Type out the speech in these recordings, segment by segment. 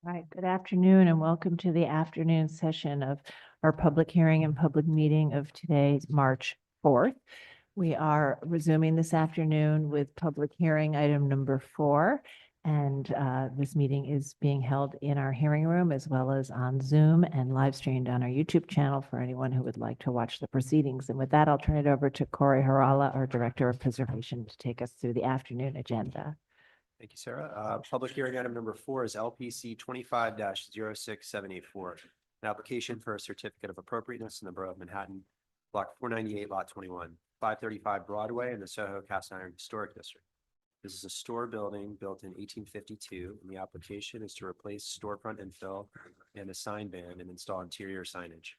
All right, good afternoon and welcome to the afternoon session of our public hearing and public meeting of today, March 4th. We are resuming this afternoon with public hearing item number 4. And this meeting is being held in our hearing room as well as on Zoom and live streamed on our YouTube channel for anyone who would like to watch the proceedings. And with that, I'll turn it over to Corey Harala, our Director of Preservation, to take us through the afternoon agenda. Thank you, Sarah. Public hearing item number 4 is LPC 25-06784. An application for a certificate of appropriateness in the Borough of Manhattan, block 498, lot 21, 535 Broadway in the Soho Cast Iron Historic District. This is a store building built in 1852, and the application is to replace storefront infill and a sign ban and install interior signage.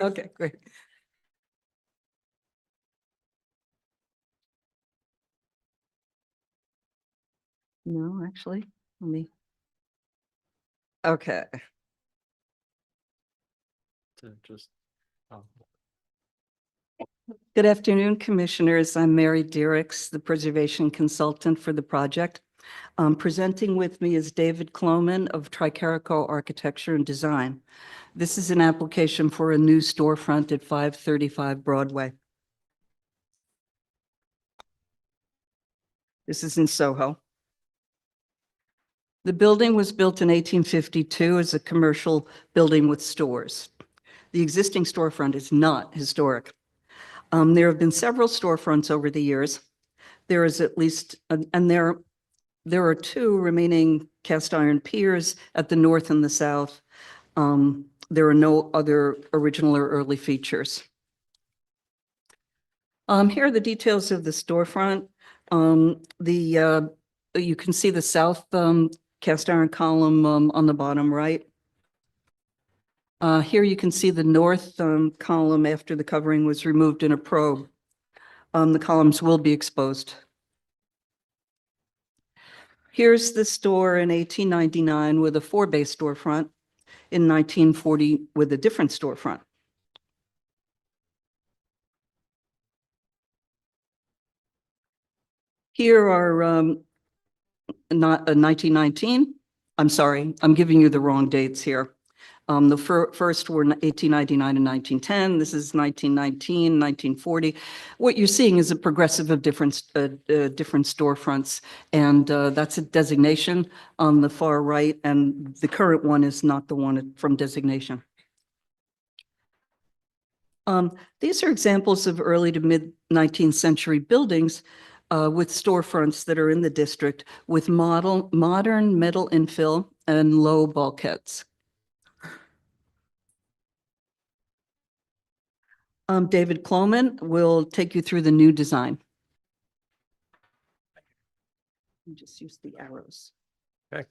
Okay, great. No, actually, let me. Okay. Good afternoon, Commissioners. I'm Mary Diericks, the Preservation Consultant for the project. Presenting with me is David Kloman of Tricarico Architecture and Design. This is an application for a new storefront at 535 Broadway. This is in Soho. The building was built in 1852 as a commercial building with stores. The existing storefront is not historic. There have been several storefronts over the years. There is at least, and there are 2 remaining cast iron piers at the north and the south. There are no other original or early features. Here are the details of the storefront. You can see the south cast iron column on the bottom right. Here you can see the north column after the covering was removed in a probe. The columns will be exposed. Here's the store in 1899 with a 4-bay storefront, in 1940 with a different storefront. Here are not 1919. I'm sorry, I'm giving you the wrong dates here. The first were 1899 and 1910. This is 1919, 1940. What you're seeing is a progressive of different storefronts, and that's a designation on the far right, and the current one is not the one from designation. These are examples of early to mid 19th century buildings with storefronts that are in the district with modern metal infill and low bulkheads. David Kloman will take you through the new design. Just use the arrows. Okay.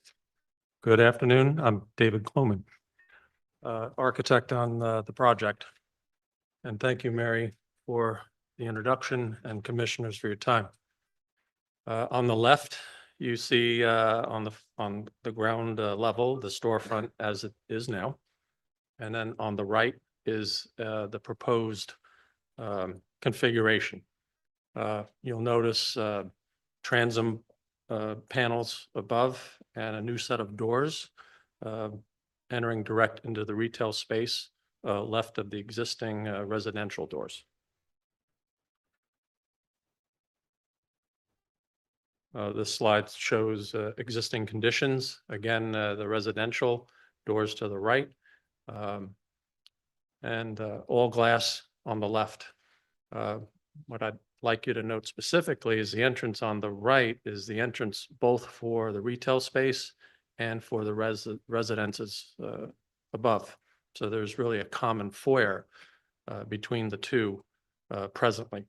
Good afternoon. I'm David Kloman, architect on the project. And thank you, Mary, for the introduction, and commissioners for your time. On the left, you see on the ground level, the storefront as it is now. And then on the right is the proposed configuration. You'll notice transom panels above and a new set of doors entering direct into the retail space left of the existing residential doors. This slide shows existing conditions. Again, the residential doors to the right, and all glass on the left. What I'd like you to note specifically is the entrance on the right is the entrance both for the retail space and for the residences above. So there's really a common foyer between the two presently.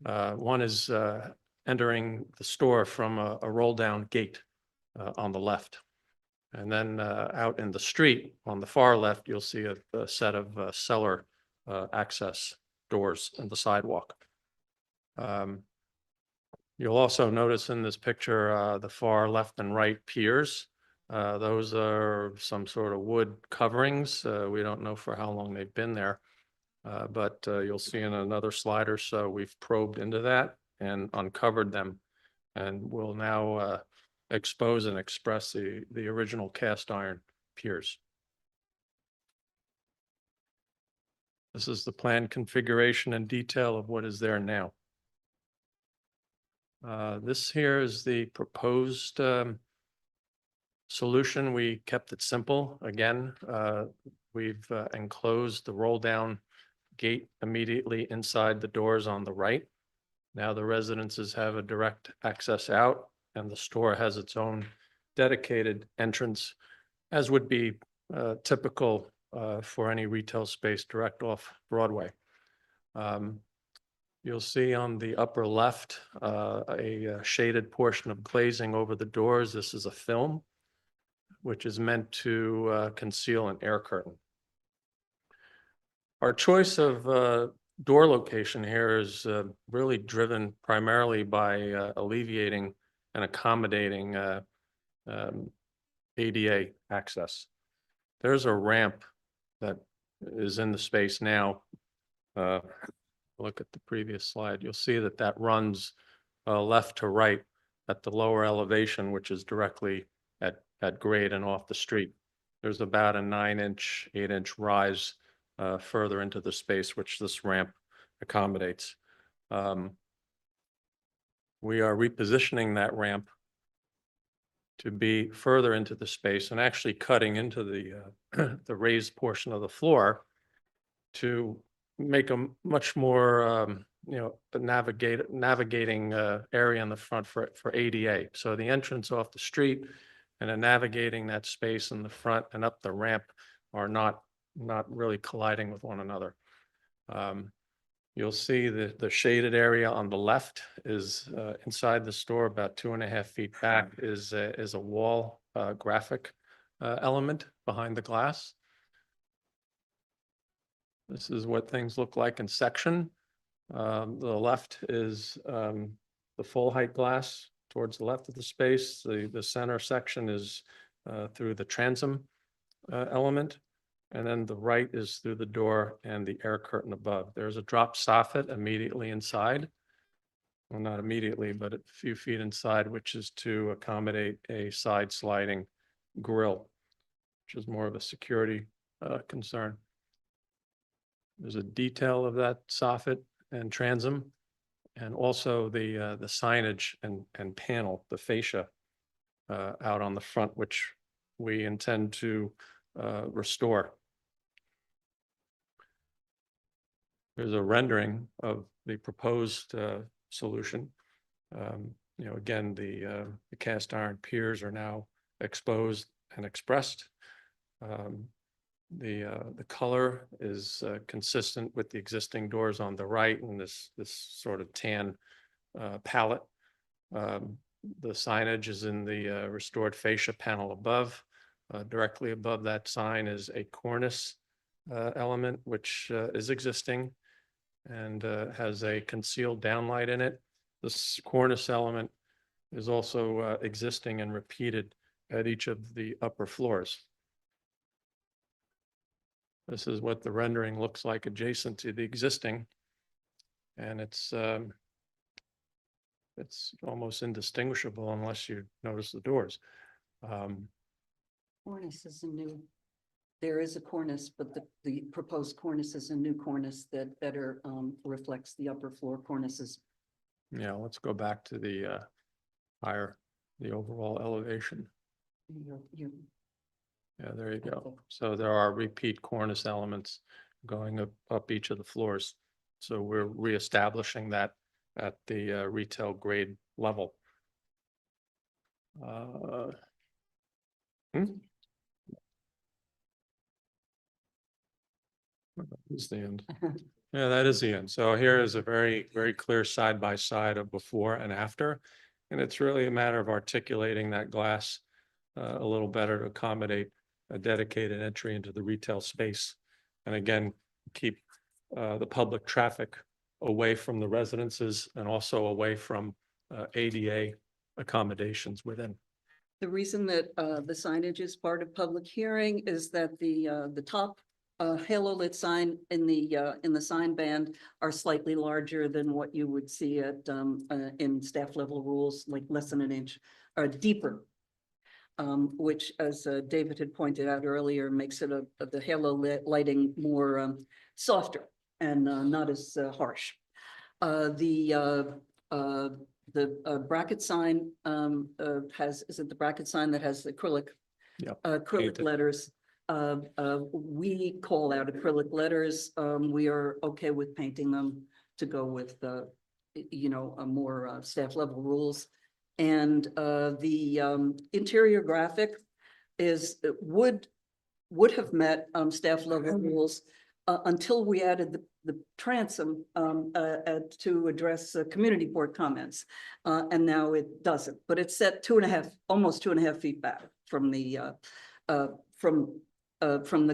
One is entering the store from a roll down gate on the left. And then out in the street on the far left, you'll see a set of cellar access doors in the sidewalk. You'll also notice in this picture the far left and right piers. Those are some sort of wood coverings. We don't know for how long they've been there. But you'll see in another slide or so, we've probed into that and uncovered them. And we'll now expose and express the original cast iron piers. This is the plan configuration and detail of what is there now. This here is the proposed solution. We kept it simple. Again, we've enclosed the roll down gate immediately inside the doors on the right. Now the residences have a direct access out, and the store has its own dedicated entrance, as would be typical for any retail space direct off Broadway. You'll see on the upper left a shaded portion of glazing over the doors. This is a film, which is meant to conceal an air curtain. Our choice of door location here is really driven primarily by alleviating and accommodating ADA access. There's a ramp that is in the space now. Look at the previous slide. You'll see that that runs left to right at the lower elevation, which is directly at grade and off the street. There's about a 9-inch, 8-inch rise further into the space, which this ramp accommodates. We are repositioning that ramp to be further into the space and actually cutting into the raised portion of the floor to make a much more navigating area in the front for ADA. So the entrance off the street and then navigating that space in the front and up the ramp are not really colliding with one another. You'll see the shaded area on the left is inside the store, about 2.5 feet back is a wall graphic element behind the glass. This is what things look like in section. The left is the full height glass towards the left of the space. The center section is through the transom element. And then the right is through the door and the air curtain above. There's a drop soffit immediately inside. Well, not immediately, but a few feet inside, which is to accommodate a side sliding grill, which is more of a security concern. There's a detail of that soffit and transom, and also the signage and panel, the fascia out on the front, which we intend to restore. There's a rendering of the proposed solution. Again, the cast iron piers are now exposed and expressed. The color is consistent with the existing doors on the right and this sort of tan palette. The signage is in the restored fascia panel above. Directly above that sign is a cornice element, which is existing and has a concealed downlight in it. This cornice element is also existing and repeated at each of the upper floors. This is what the rendering looks like adjacent to the existing, and it's almost indistinguishable unless you notice the doors. Cornice is a new, there is a cornice, but the proposed cornice is a new cornice that better reflects the upper floor cornices. Yeah, let's go back to the overall elevation. Yeah, there you go. So there are repeat cornice elements going up each of the floors. So we're reestablishing that at the retail grade level. Is the end. Yeah, that is the end. So here is a very, very clear side by side of before and after. And it's really a matter of articulating that glass a little better to accommodate a dedicated entry into the retail space. And again, keep the public traffic away from the residences and also away from ADA accommodations within. The reason that the signage is part of public hearing is that the top halo lit sign in the sign band are slightly larger than what you would see at in staff level rules, like less than an inch, or deeper. Which, as David had pointed out earlier, makes it the halo lighting more softer and not as harsh. The bracket sign is it the bracket sign that has acrylic? Yep. Acrylic Painted. letters. We call out acrylic letters. We are okay with painting them to go with the, a more staff level rules. And the interior graphic would have met staff level rules until we added the transom to address community board comments. And now it doesn't, but it's set almost 2.5 feet back from the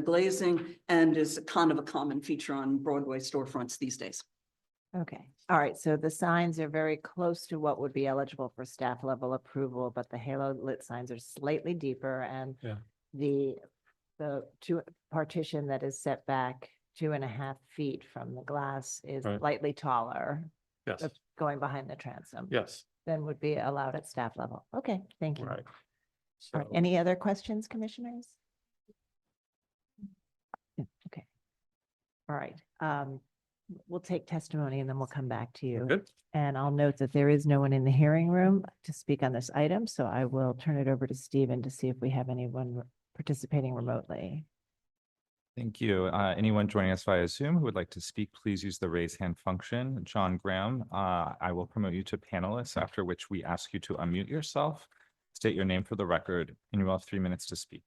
glazing, and is kind of a common feature on Broadway storefronts these days. Okay, all right, so the signs are very close to what would be eligible for staff level approval, but the halo lit signs are slightly deeper, and Yeah. the two partition that is set back 2.5 feet from the glass is Right. slightly taller, Yes, that's going behind the transom. yes, Then would be allowed at staff level. Okay, thank you. right. All right, So, any other questions, commissioners? Yeah, okay. All right, we'll take testimony and then we'll come back to you. good. And I'll note that there is no one in the hearing room to speak on this item, so I will turn it over to Stephen to see if we have anyone participating remotely. Thank you. Anyone joining us via Zoom who would like to speak, please use the raise hand function. John Graham, I will promote you to panelist, after which we ask you to unmute yourself, state your name for the record, and you will have 3 minutes to speak.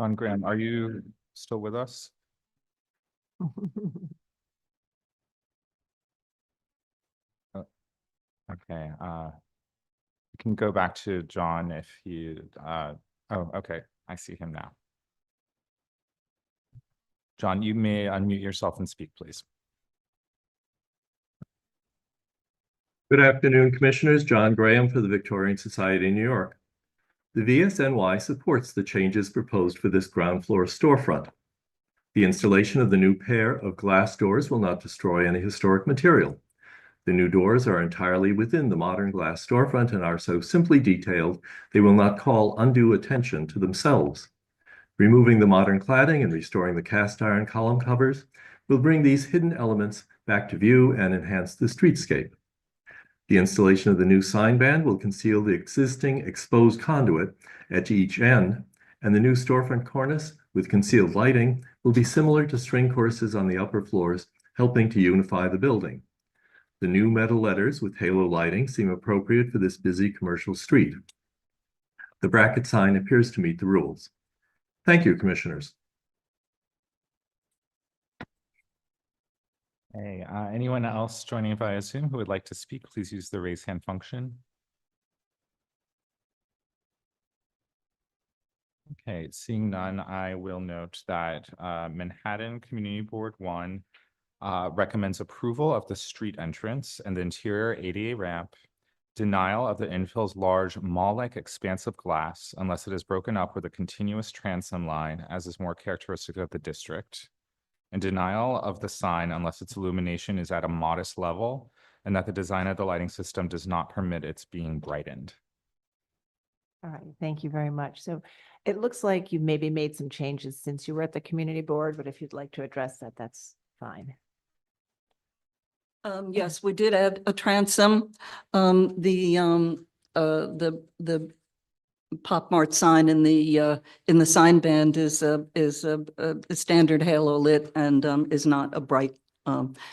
John Graham, are you still with us? Okay, you can go back to John if he, oh, okay, I see him now. John, you may unmute yourself and speak, please. Good afternoon, Commissioners. John Graham for the Victorian Society in New York. The VSNY supports the changes proposed for this ground floor storefront. The installation of the new pair of glass doors will not destroy any historic material. The new doors are entirely within the modern glass storefront and are so simply detailed they will not call undue attention to themselves. Removing the modern cladding and restoring the cast iron column covers will bring these hidden elements back to view and enhance the streetscape. The installation of the new sign band will conceal the existing exposed conduit at each end, and the new storefront cornice with concealed lighting will be similar to string courses on the upper floors, helping to unify the building. The new metal letters with halo lighting seem appropriate for this busy commercial street. The bracket sign appears to meet the rules. Thank you, Commissioners. Hey, anyone else joining via Zoom who would like to speak, please use the raise hand function. Okay, seeing none, I will note that Manhattan Community Board 1 recommends approval of the street entrance and the interior ADA ramp, denial of the infill's large mall-like expansive glass unless it is broken up with a continuous transom line, as is more characteristic of the district, and denial of the sign unless its illumination is at a modest level and that the design of the lighting system does not permit its being brightened. All right, thank you very much. So it looks like you maybe made some changes since you were at the community board, but if you'd like to address that, that's fine. Yes, we did add a transom. The Pop Mart sign in the sign band is a standard halo lit and is not a bright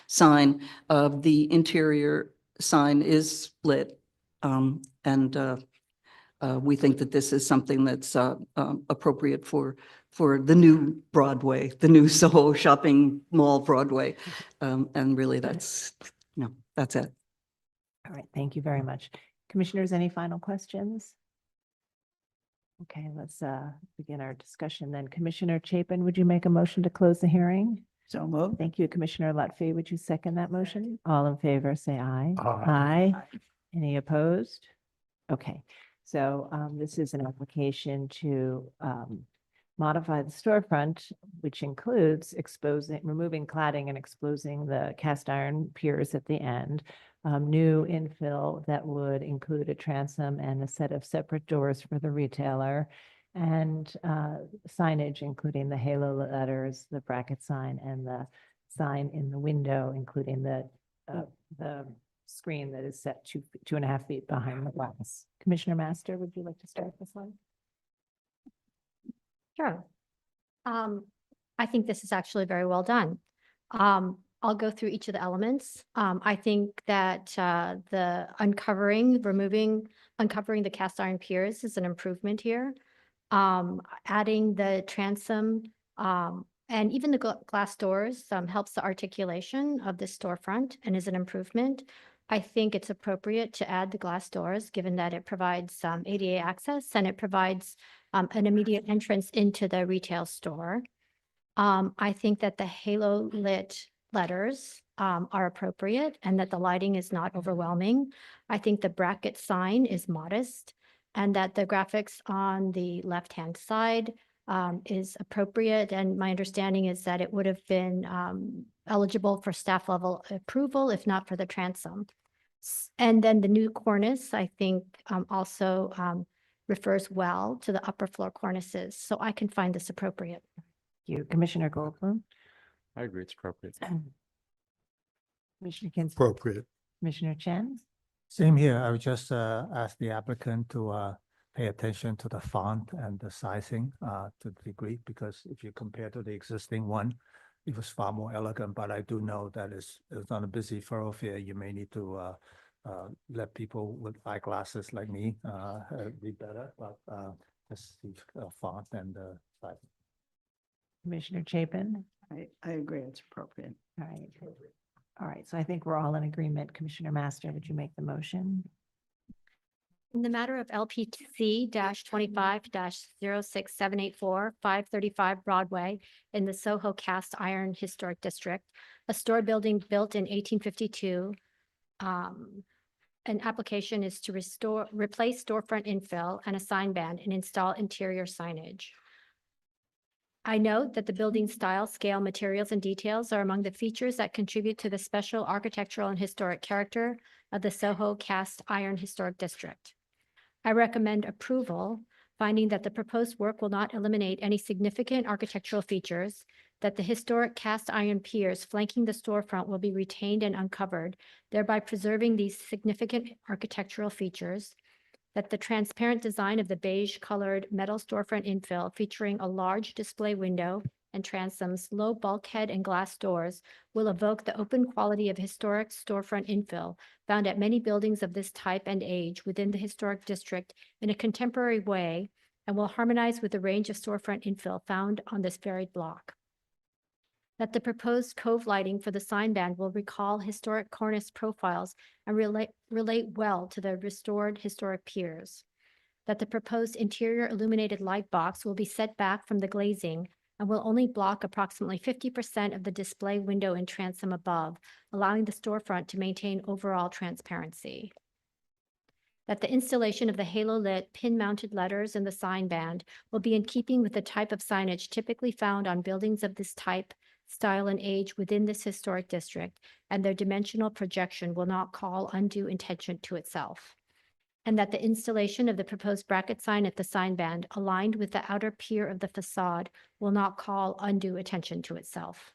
sign. The interior sign is lit. And we think that this is something that's appropriate for the new Broadway, the new Soho shopping mall Broadway. And really that's it. All right, thank you very much. Commissioners, any final questions? Okay, let's begin our discussion then. Commissioner Chapin, would you make a motion to close the hearing? So moved. Thank you. Commissioner Lutfi, would you second that motion? All in favor, say aye. Aye. Any opposed? Okay, so this is an application to modify the storefront, which includes removing cladding and exposing the cast iron piers at the end. New infill that would include a transom and a set of separate doors for the retailer, and signage, including the halo letters, the bracket sign, and the sign in the window, including the screen that is set 2.5 feet behind the glass. Commissioner Master, would you like to start this one? Sure. I think this is actually very well done. I'll go through each of the elements. I think that the uncovering the cast iron piers is an improvement here. Adding the transom and even the glass doors helps the articulation of the storefront and is an improvement. I think it's appropriate to add the glass doors, given that it provides ADA access and it provides an immediate entrance into the retail store. I think that the halo lit letters are appropriate and that the lighting is not overwhelming. I think the bracket sign is modest and that the graphics on the left-hand side is appropriate. And my understanding is that it would have been eligible for staff level approval, if not for the transom. And then the new cornice, I think also refers well to the upper floor cornices. So I can find this appropriate. Thank you. Commissioner Goldblum? I agree, it's appropriate. Commissioner Kinsler? Appropriate. Commissioner Chen? Same here. I would just ask the applicant to pay attention to the font and the sizing to the degree, because if you compare to the existing one, it was far more elegant, but I do know that it's on a busy thoroughfare. You may need to let people with eyeglasses like me read better, but just the font and the size. Commissioner Chapin? I agree, it's appropriate. All right. All right, so I think we're all in agreement. Commissioner Master, would you make the motion? In the matter of LPC 25-06784, 535 Broadway in the Soho Cast Iron Historic District, a store building built in 1852. An application is to replace storefront infill and a sign band and install interior signage. I note that the building style, scale, materials, and details are among the features that contribute to the special architectural and historic character of the Soho Cast Iron Historic District. I recommend approval, finding that the proposed work will not eliminate any significant architectural features, that the historic cast iron piers flanking the storefront will be retained and uncovered, thereby preserving these significant architectural features, that the transparent design of the beige-colored metal storefront infill featuring a large display window and transoms, low bulkhead and glass doors will evoke the open quality of historic storefront infill found at many buildings of this type and age within the historic district in a contemporary way and will harmonize with the range of storefront infill found on this varied block. That the proposed cove lighting for the sign band will recall historic cornice profiles and relate well to the restored historic piers. That the proposed interior illuminated light box will be set back from the glazing and will only block approximately 50% of the display window and transom above, allowing the storefront to maintain overall transparency. That the installation of the halo-lit pin-mounted letters in the sign band will be in keeping with the type of signage typically found on buildings of this type, style, and age within this historic district, and their dimensional projection will not call undue attention to itself. And that the installation of the proposed bracket sign at the sign band aligned with the outer pier of the facade will not call undue attention to itself.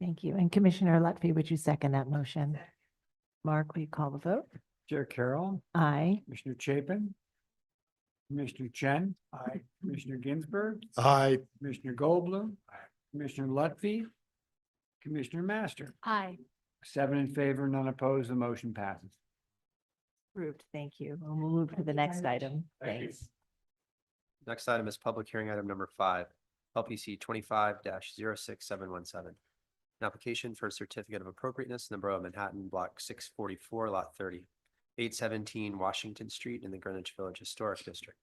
Thank you. And Commissioner Lutfi, would you second that motion? Mark, will you call the vote? Chair Carroll, Aye. Commissioner Chapin, Commissioner Chen. Aye. Commissioner Ginsburg. Aye. Commissioner Goldblum. Commissioner Lutfi. Commissioner Master. Aye. 7 in favor, none opposed, the motion passes. Approved. Thank you. And we'll move to the next item. Thanks. Next item is public hearing item number 5, LPC 25-06717. An application for a certificate of appropriateness in the Borough of Manhattan, Block 644, Lot 30, 817 Washington Street in the Greenwich Village Historic District.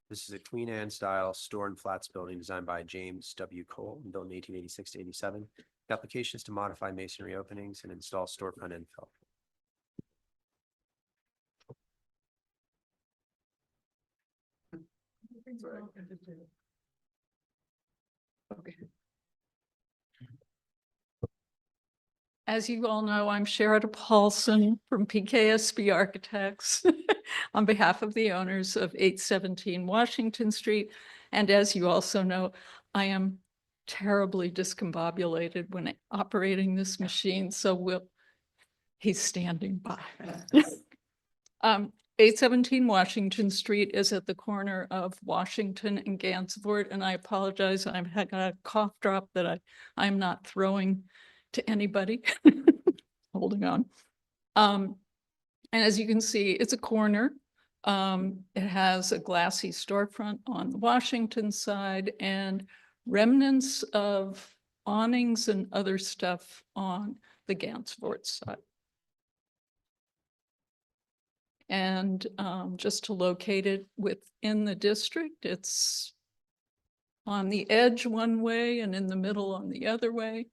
This is a Queen Anne style store and flats building designed by James W. Cole and built in 1886 to 87. The application is to modify masonry openings and install storefront infill. As you all know, I'm Sherrod Paulson from PKSB Architects on behalf of the owners of 817 Washington Street. And as you also know, I am terribly discombobulated when operating this machine, so he's standing by. 817 Washington Street is at the corner of Washington and Gansevoort, and I apologize, I've had a cough drop that I'm not throwing to anybody. Holding on. And as you can see, it's a corner. It has a glassy storefront on the Washington side and remnants of awnings and other stuff on the Gansevoort side. And just to locate it within the district, it's on the edge one way and in the middle on the other way.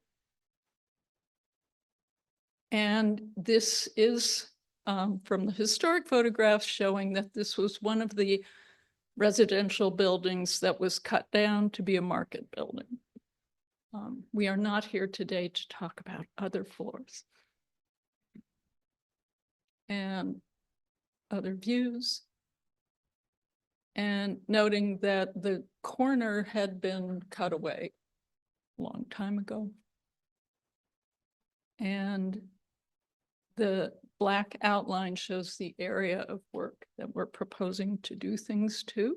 And this is from the historic photographs showing that this was one of the residential buildings that was cut down to be a market building. We are not here today to talk about other floors and other views. And noting that the corner had been cut away a long time ago. And the black outline shows the area of work that we're proposing to do things to.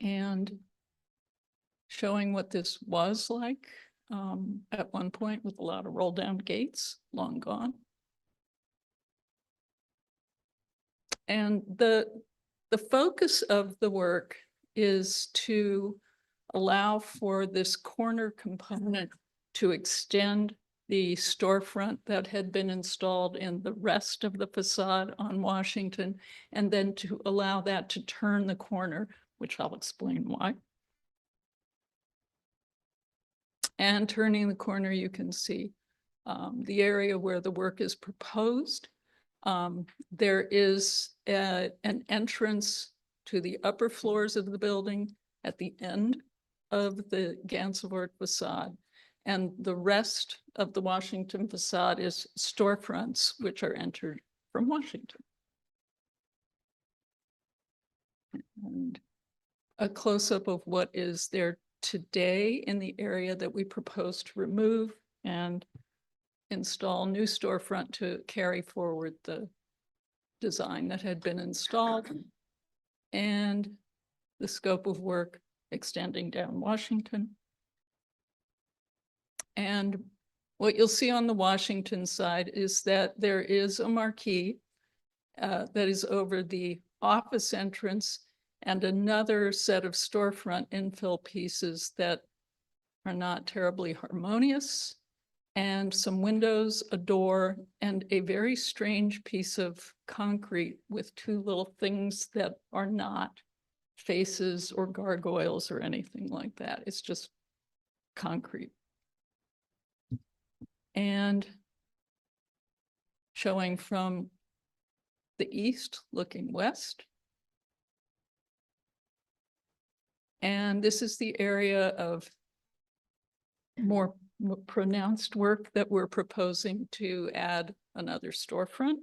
And showing what this was like at one point with a lot of roll down gates, long gone. And the focus of the work is to allow for this corner component to extend the storefront that had been installed in the rest of the facade on Washington, and then to allow that to turn the corner, which I'll explain why. And turning the corner, you can see the area where the work is proposed. There is an entrance to the upper floors of the building at the end of the Gansevoort facade. And the rest of the Washington facade is storefronts, which are entered from Washington. And a close-up of what is there today in the area that we propose to remove and install new storefront to carry forward the design that had been installed, and the scope of work extending down Washington. And what you'll see on the Washington side is that there is a marquee that is over the office entrance and another set of storefront infill pieces that are not terribly harmonious, and some windows, a door, and a very strange piece of concrete with two little things that are not faces or gargoyles or anything like that. It's just concrete. And showing from the east, looking west. And this is the area of more pronounced work that we're proposing to add another storefront.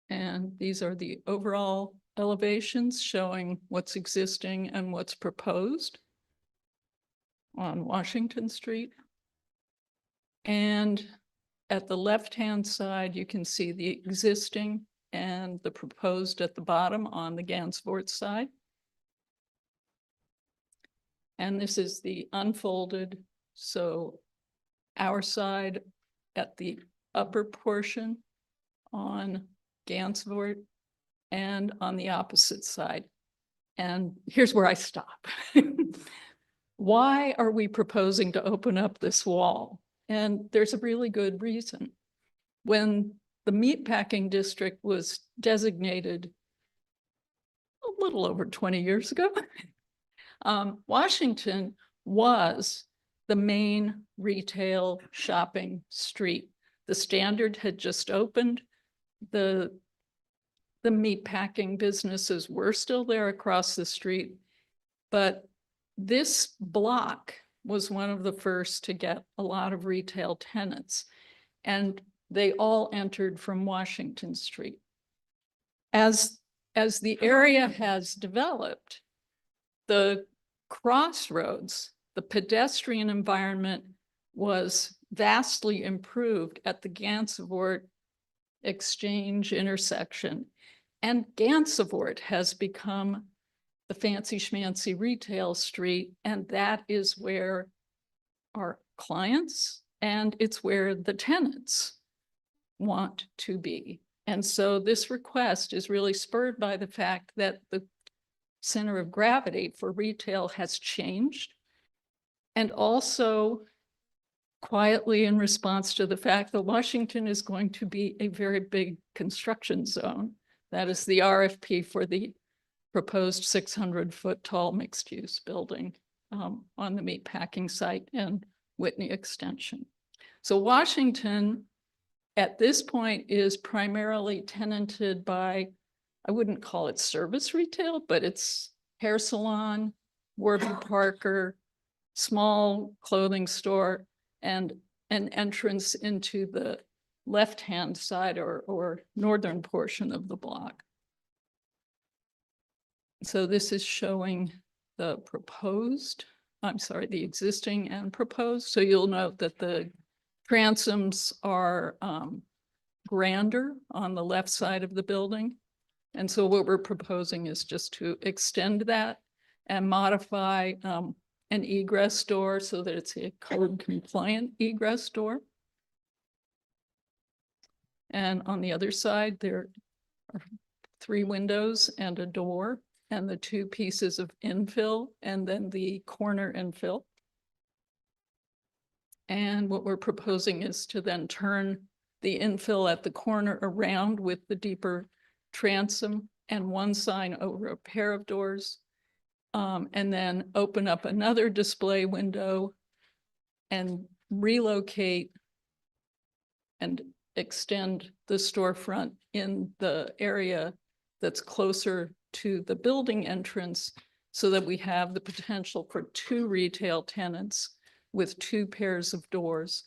And these are the overall elevations showing what's existing and what's proposed on Washington Street. And at the left-hand side, you can see the existing and the proposed at the bottom on the Gansevoort side. And this is the unfolded, so our side at the upper portion on Gansevoort and on the opposite side. And here's where I stop. Why are we proposing to open up this wall? And there's a really good reason. When the meatpacking district was designated a little over 20 years ago, Washington was the main retail shopping street. The Standard had just opened. The meatpacking businesses were still there across the street, but this block was one of the first to get a lot of retail tenants, and they all entered from Washington Street. As the area has developed, the crossroads, the pedestrian environment was vastly improved at the Gansevoort Exchange intersection. And Gansevoort has become the fancy schmancy retail street, and that is where our clients and it's where the tenants want to be. And so this request is really spurred by the fact that the center of gravity for retail has changed, and also quietly in response to the fact that Washington is going to be a very big construction zone. That is the RFP for the proposed 600-foot tall mixed-use building on the meatpacking site and Whitney Extension. So Washington at this point is primarily tenanted by, I wouldn't call it service retail, but it's hair salon, Warby Parker, small clothing store, and an entrance into the left-hand side or northern portion of the block. So this is showing the existing and proposed. So you'll note that the transoms are grander on the left side of the building. And so what we're proposing is just to extend that and modify an egress door so that it's a code compliant egress door. And on the other side, there are 3 windows and a door and the 2 pieces of infill and then the corner infill. And what we're proposing is to then turn the infill at the corner around with the deeper transom and one sign over a pair of doors, and then open up another display window and relocate and extend the storefront in the area that's closer to the building entrance so that we have the potential for 2 retail tenants with 2 pairs of doors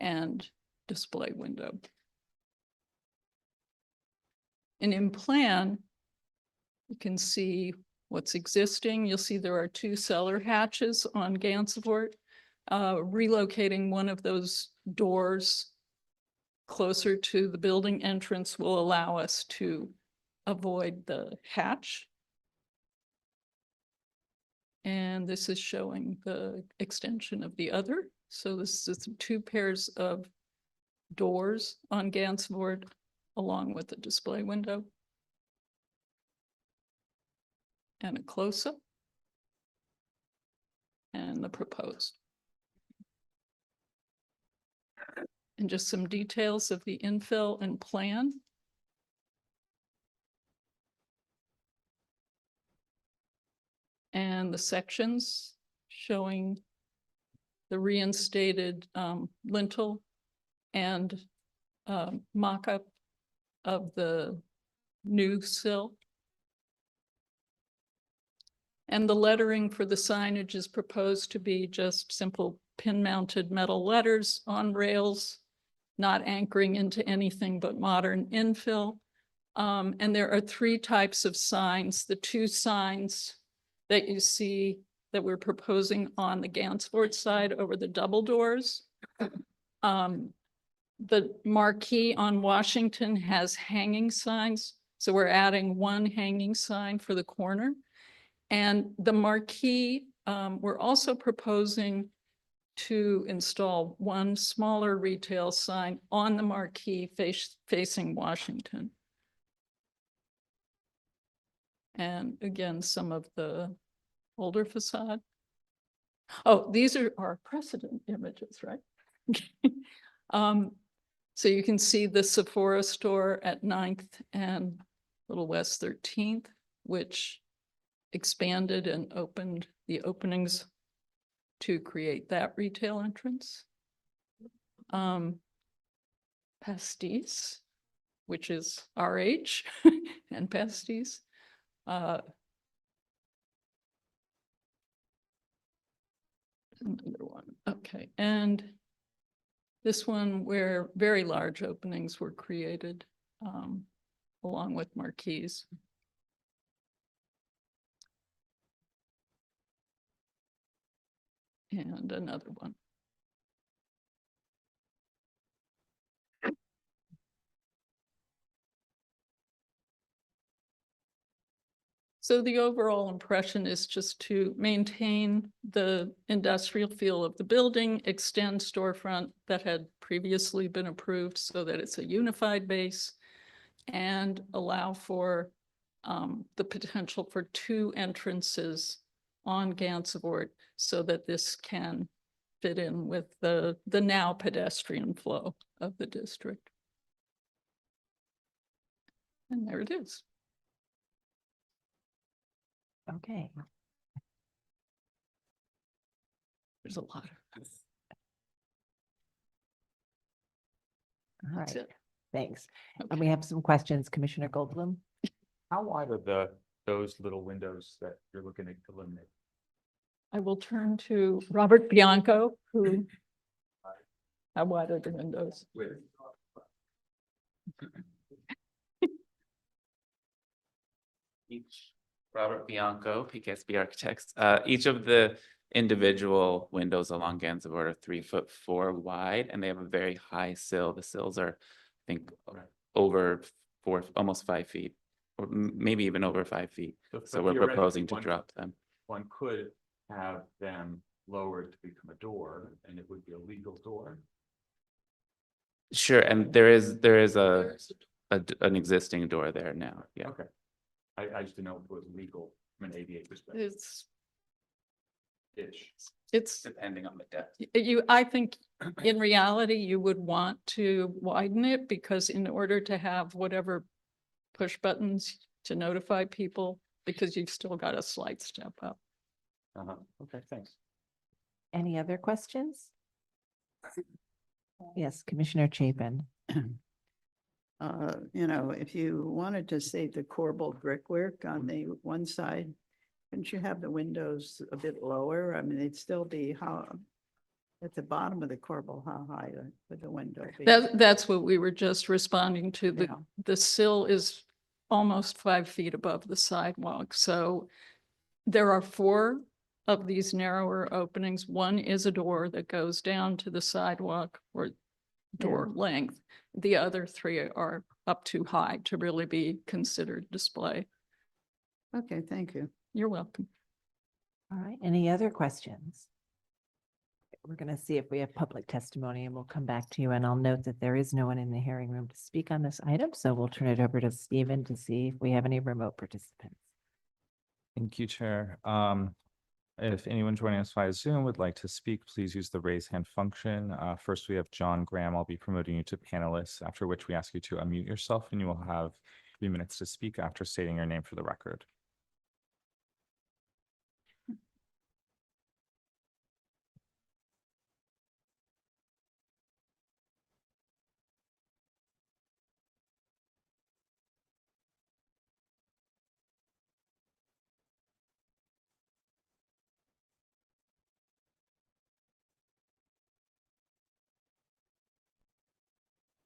and display window. And in plan, you can see what's existing. You'll see there are 2 cellar hatches on Gansevoort. Relocating one of those doors closer to the building entrance will allow us to avoid the hatch. And this is showing the extension of the other. So this is 2 pairs of doors on Gansevoort along with the display window. And a close-up. And the proposed. And just some details of the infill and plan. And the sections showing the reinstated lintel and mock-up of the new sill. And the lettering for the signage is proposed to be just simple pin-mounted metal letters on rails, not anchoring into anything but modern infill. And there are 3 types of signs. The 2 signs that you see that we're proposing on the Gansevoort side over the double doors The marquee on Washington has hanging signs, so we're adding one hanging sign for the corner. And the marquee, we're also proposing to install one smaller retail sign on the marquee facing Washington. And again, some of the older facade. Oh, these are our precedent images, right? So you can see the Sephora store at 9th and Little West 13th, which expanded and opened the openings to create that retail entrance. Pastis, which is RH and Pastis. Another one, okay, and this one where very large openings were created along with marquees. And another one. So the overall impression is just to maintain the industrial feel of the building, extend storefront that had previously been approved so that it's a unified base, and allow for the potential for 2 entrances on Gansevoort so that this can fit in with the now pedestrian flow of the district. And there it is. Okay. There's a lot of. All That's right. it. Thanks. Okay. And we have some questions, Commissioner Goldblum. How wide are those little windows that you're looking to eliminate? I will turn to Robert Bianco, who. How wide are the windows? Robert Bianco, PKSB Architects. Each of the individual windows along Gansevoort are 3'4" wide, and they have a very high sill. The sills are, I think, over 4, almost 5 feet, or maybe even over 5 feet. So we're proposing to drop them. One could have them lowered to become a door, and it would be a legal door. Sure, and there is an existing door there now. Yeah. Okay. I just didn't know if it was legal from an ADA perspective. It's Depending on the depth. I think in reality, you would want to widen it because in order to have whatever push buttons to notify people, because you've still got a slight step up. Okay, thanks. Any other questions? Yes, Commissioner Chapin. You know, if you wanted to save the corbelled brickwork on the one side, couldn't you have the windows a bit lower? I mean, they'd still be at the bottom of the corbel, how high would the window be? That's what we were just responding to. Yeah. The sill is almost 5 feet above the sidewalk. So there are 4 of these narrower openings. One is a door that goes down to the sidewalk or door length. The other 3 are up too high to really be considered display. Okay, thank you. You're welcome. All right, any other questions? We're going to see if we have public testimony and we'll come back to you. And I'll note that there is no one in the hearing room to speak on this item. So we'll turn it over to Stephen to see if we have any remote participants. Thank you, Chair. If anyone joining us via Zoom would like to speak, please use the raise hand function. First, we have John Graham. I'll be promoting you to panelists, after which we ask you to unmute yourself and you will have 3 minutes to speak after stating your name for the record.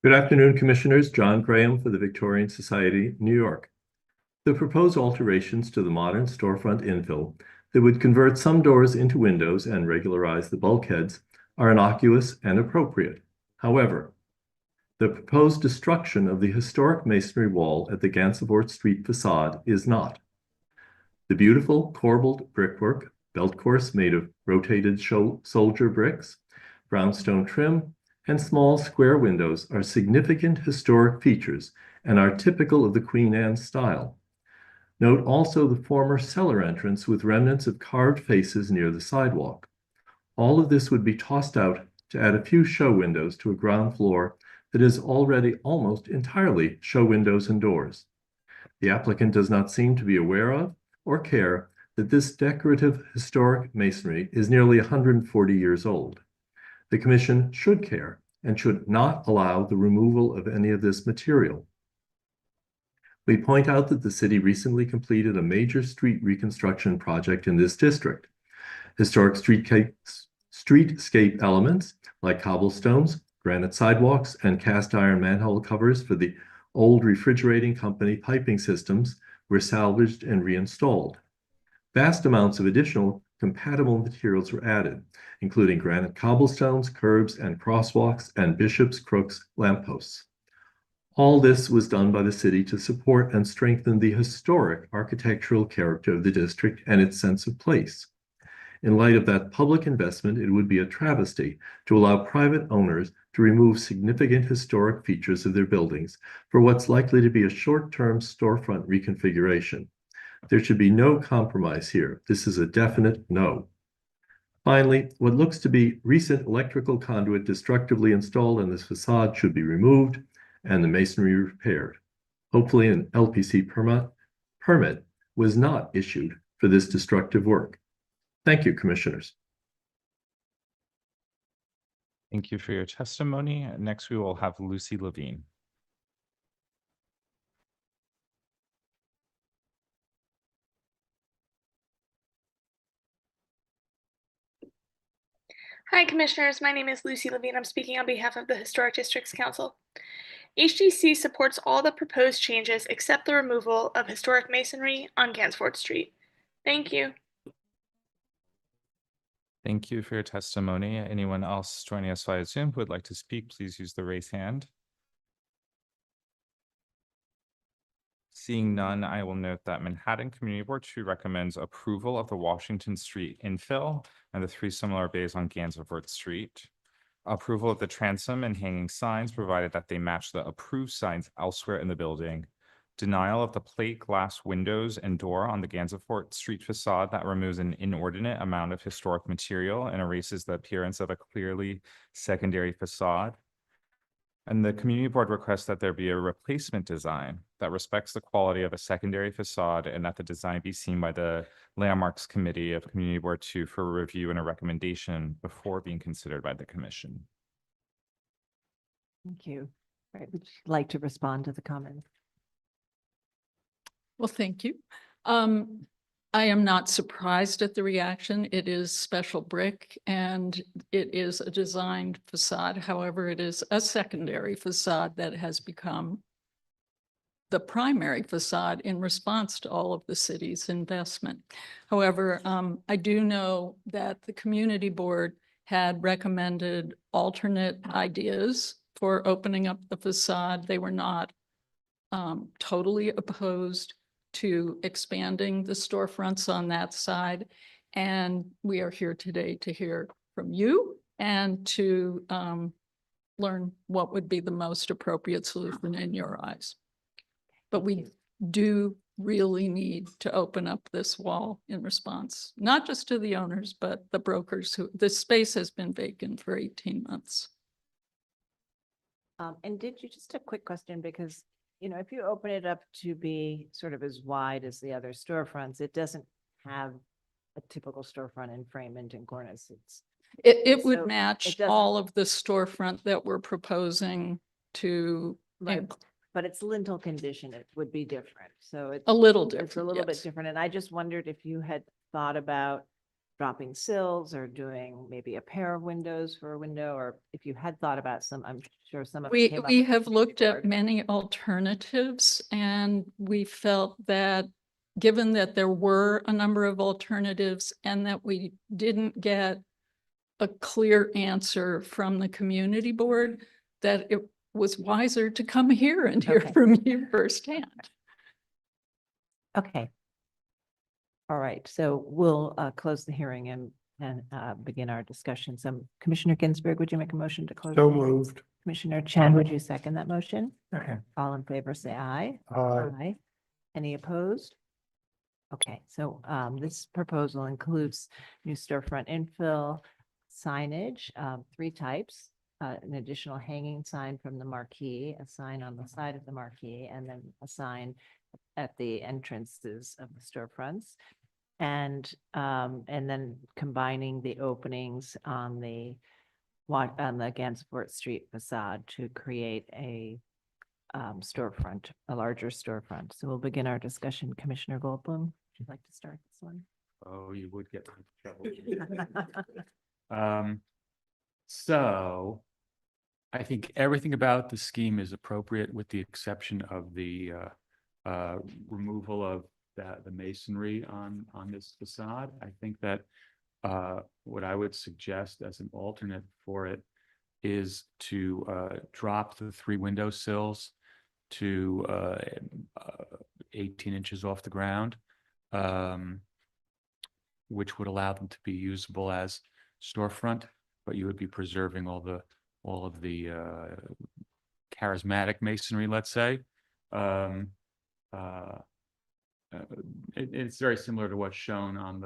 Good afternoon, Commissioners. John Graham for the Victorian Society, New York. The proposed alterations to the modern storefront infill that would convert some doors into windows and regularize the bulkheads are innocuous and appropriate. However, the proposed destruction of the historic masonry wall at the Gansevoort Street facade is not. The beautiful corbelled brickwork, belt course made of rotated soldier bricks, brownstone trim, and small square windows are significant historic features and are typical of the Queen Anne style. Note also the former cellar entrance with remnants of carved faces near the sidewalk. All of this would be tossed out to add a few show windows to a ground floor that is already almost entirely show windows and doors. The applicant does not seem to be aware of or care that this decorative historic masonry is nearly 140 years old. The Commission should care and should not allow the removal of any of this material. We point out that the city recently completed a major street reconstruction project in this district. Historic streetscape elements like cobblestones, granite sidewalks, and cast iron manhole covers for the old refrigerating company piping systems were salvaged and reinstalled. Vast amounts of additional compatible materials were added, including granite cobblestones, curbs and crosswalks, and Bishop's Crooks lampposts. All this was done by the city to support and strengthen the historic architectural character of the district and its sense of place. In light of that public investment, it would be a travesty to allow private owners to remove significant historic features of their buildings for what's likely to be a short-term storefront reconfiguration. There should be no compromise here. This is a definite no. Finally, what looks to be recent electrical conduit destructively installed in this facade should be removed and the masonry repaired. Hopefully an LPC permit was not issued for this destructive work. Thank you, Commissioners. Thank you for your testimony. Next, we will have Lucy Levine. Hi, Commissioners. My name is Lucy Levine. I'm speaking on behalf of the Historic Districts Council. HDC supports all the proposed changes except the removal of historic masonry on Gansevoort Street. Thank you. Thank you for your testimony. Anyone else joining us via Zoom who would like to speak, please use the raise hand. Seeing none, I will note that Manhattan Community Board 2 recommends approval of the Washington Street infill and the 3 similar bays on Gansevoort Street. Approval of the transom and hanging signs, provided that they match the approved signs elsewhere in the building. Denial of the plate glass windows and door on the Gansevoort Street facade that removes an inordinate amount of historic material and erases the appearance of a clearly secondary facade. And the community board requests that there be a replacement design that respects the quality of a secondary facade and that the design be seen by the Landmarks Committee of Community Board 2 for a review and a recommendation before being considered by the commission. Thank you. All right, would you like to respond to the comment? Well, thank you. I am not surprised at the reaction. It is special brick and it is a designed facade. However, it is a secondary facade that has become the primary facade in response to all of the city's investment. However, I do know that the community board had recommended alternate ideas for opening up the facade. They were not totally opposed to expanding the storefronts on that side. And we are here today to hear from you and to learn what would be the most appropriate solution in your eyes. But we do really need to open up this wall in response, not just to the owners, but the brokers who, this space has been vacant for 18 months. And did you, just a quick question, because you know, if you open it up to be sort of as wide as the other storefronts, it doesn't have a typical storefront enframement and cornice. It so would match it doesn't- all of the storefront that we're proposing to. Right, but its lintel condition, it would be different. So it's A little different. It's a little bit yes. different. And I just wondered if you had thought about dropping sills or doing maybe a pair of windows for a window, or if you had thought about some, I'm sure some of it came up We with the have community looked at board. many alternatives and we felt that given that there were a number of alternatives and that we didn't get a clear answer from the community board, that it was wiser to come here and hear Okay. from you firsthand. Okay. All right, so we'll close the hearing and begin our discussion. So Commissioner Ginsburg, would you make a motion to close? So the hearing? moved. Commissioner Chen, would you second that motion? Okay. All in favor, say aye. Aye. Any opposed? Okay, so this proposal includes new storefront infill, signage, 3 types, an additional hanging sign from the marquee, a sign on the side of the marquee, and then a sign at the entrances of the storefronts. And then combining the openings on the Gansevoort Street facade to create a storefront, a larger storefront. So we'll begin our discussion. Commissioner Goldblum, would you like to start this one? Oh, you would get me in trouble. So I think everything about the scheme is appropriate with the exception of the removal of the masonry on this facade. I think that what I would suggest as an alternate for it is to drop the 3 window sills to 18 inches off the ground, which would allow them to be usable as storefront, but you would be preserving all of the charismatic masonry, let's say. It's very similar to what's shown on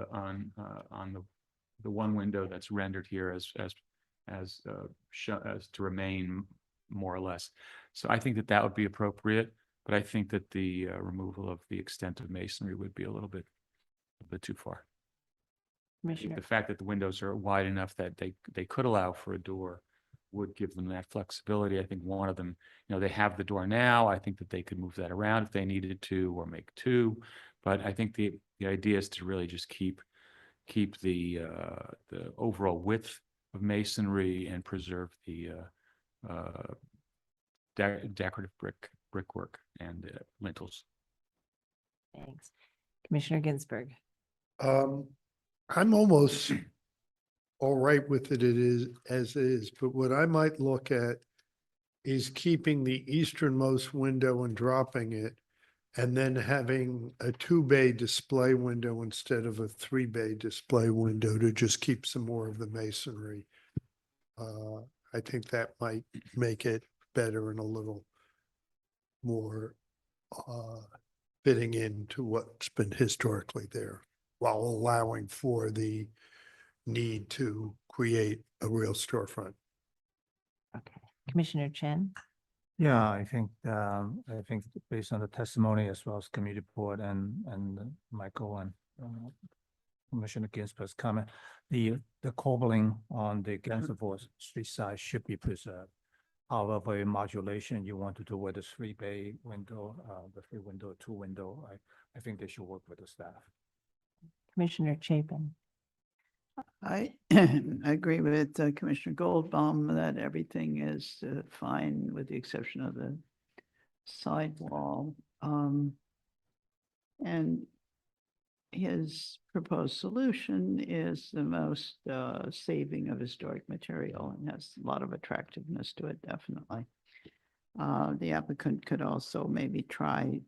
the one window that's rendered here as to remain more or less. So I think that would be appropriate, but I think that the removal of the extent of masonry would be a little bit too far. Commissioner, The fact that the windows are wide enough that they could allow for a door would give them that flexibility. I think one of them, they have the door now. I think that they could move that around if they needed to, or make 2. But I think the idea is to really just keep the overall width of masonry and preserve the decorative brickwork and lintels. thanks. Commissioner Ginsburg. I'm almost all right with it as is, but what I might look at is keeping the easternmost window and dropping it, and then having a 2-bay display window instead of a 3-bay display window to just keep some more of the masonry. I think that might make it better and a little more fitting into what's been historically there, while allowing for the need to create a real storefront. Okay. Commissioner Chen. Yeah, I think based on the testimony as well as committee report and Michael and Commissioner Ginsburg's comment, the cobbling on the Gansevoort Street side should be preserved. However, in modulation, you want to do with the 3-bay window, the 3-window, 2-window, I think they should work with the staff. Commissioner Chapin. I agree with Commissioner Goldbaum that everything is fine with the exception of the sidewall. And his proposed solution is the most saving of historic material and has a lot of attractiveness to it, definitely. The applicant could also maybe try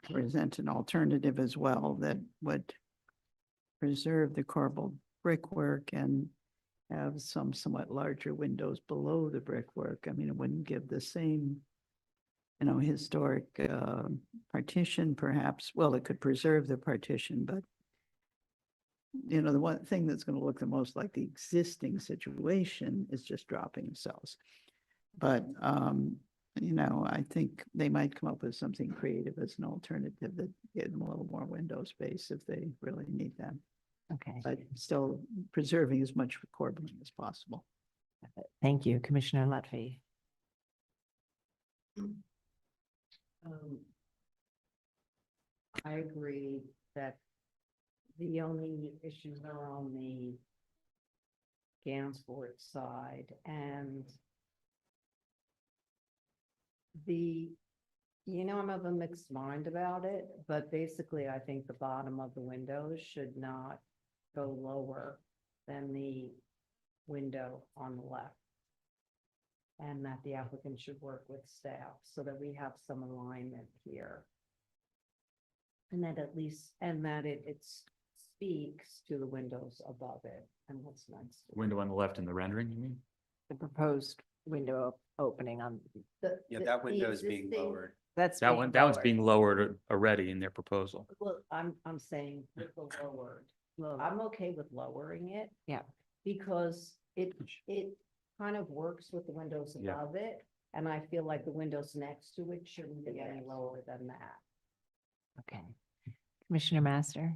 present an alternative as well that would preserve the corbelled brickwork and have some somewhat larger windows below the brickwork. I mean, it wouldn't give the same, historic partition perhaps. Well, it could preserve the partition, but the one thing that's going to look the most like the existing situation is just dropping cells. But, I think they might come up with something creative as an alternative that gave them a little more window space if they really need that. Okay. But still preserving as much corbelling as possible. Thank you. Commissioner Lutfi. I agree that the only issues are on the Gansevoort side, and I'm of a mixed mind about it, but basically I think the bottom of the windows should not go lower than the window on the left. and that the applicant should work with staff so that we have some alignment here. And that at least, and that it speaks to the windows above it and what's next. to it. Window on the left in the rendering, you mean? The proposed window opening on, Yeah, that window is being existing- lowered. that's. That being one, that one's lowered. being lowered already in their proposal. Well, I'm saying with the lowered. Lowered. I'm okay with lowering it. Yeah. Because it kind of works with the windows Yeah. above it. And I feel like the windows next to it shouldn't be any lower than that. Okay. Commissioner Master?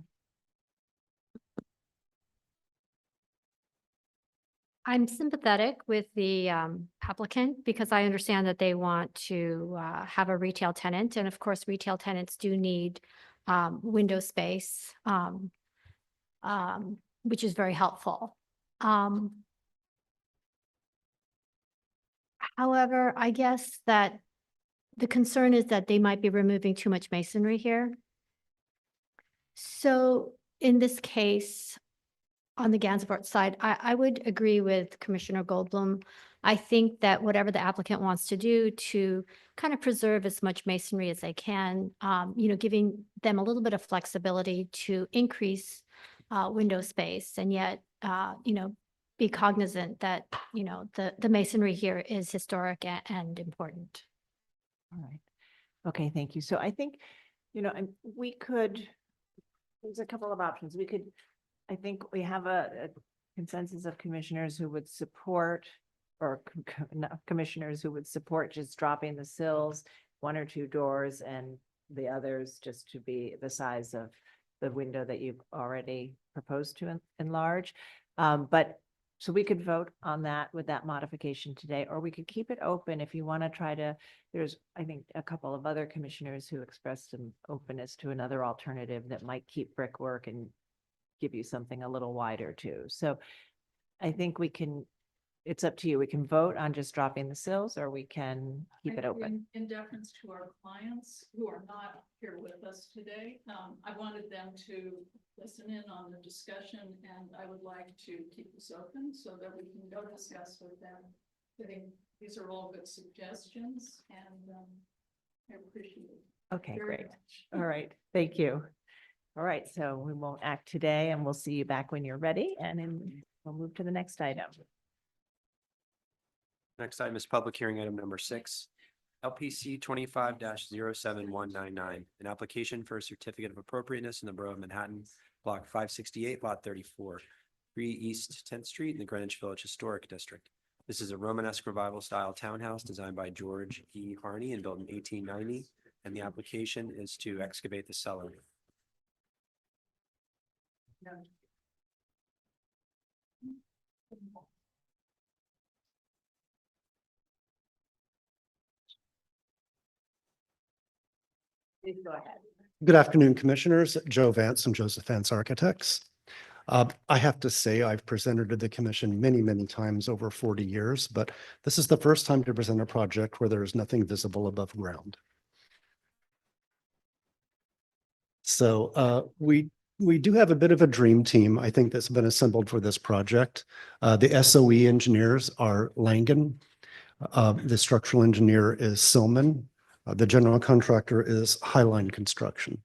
I'm sympathetic with the applicant because I understand that they want to have a retail tenant. And of course, retail tenants do need window space, which is very helpful. However, I guess that the concern is that they might be removing too much masonry here. So in this case, on the Gansevoort side, I would agree with Commissioner Goldblum. I think that whatever the applicant wants to do to kind of preserve as much masonry as they can, giving them a little bit of flexibility to increase window space and yet, be cognizant that, the masonry here is historic and important. All right. Okay, thank you. So I think, we could, there's a couple of options. We could, I think we have a consensus of commissioners who would support, or commissioners who would support just dropping the sills, 1 or 2 doors, and the others just to be the size of the window that you've already proposed to enlarge. So we could vote on that with that modification today, or we could keep it open if you want to try to, there's, I think, a couple of other commissioners who expressed some openness to another alternative that might keep brickwork and give you something a little wider too. So I think we can, it's up to you. We can vote on just dropping the sills, or we can keep it open. In deference to our clients who are not here with us today, I wanted them to listen in on the discussion, and I would like to keep this open so that we can go discuss with them. I think these are all good suggestions, and I appreciate it. Okay, very great. much. All right, thank you. All right, so we won't act today, and we'll see you back when you're ready, and then we'll move to the next item. Next item is public hearing item number 6. LPC 25-07199, an application for a certificate of appropriateness in the Borough of Manhattan, block 568, lot 34, 3 East 10th Street in the Greenwich Village Historic District. This is a Romanesque Revival style townhouse designed by George E. Harney and built in 1890, and the application is to excavate the cellar. Please go ahead. Good afternoon, Commissioners. Joe Vance and Joseph Vance Architects. I have to say, I've presented to the Commission many, many times over 40 years, but this is the first time to present a project where there is nothing visible above ground. So we do have a bit of a dream team, I think, that's been assembled for this project. The SOE engineers are Langen. The structural engineer is Silman. The general contractor is Highline Construction.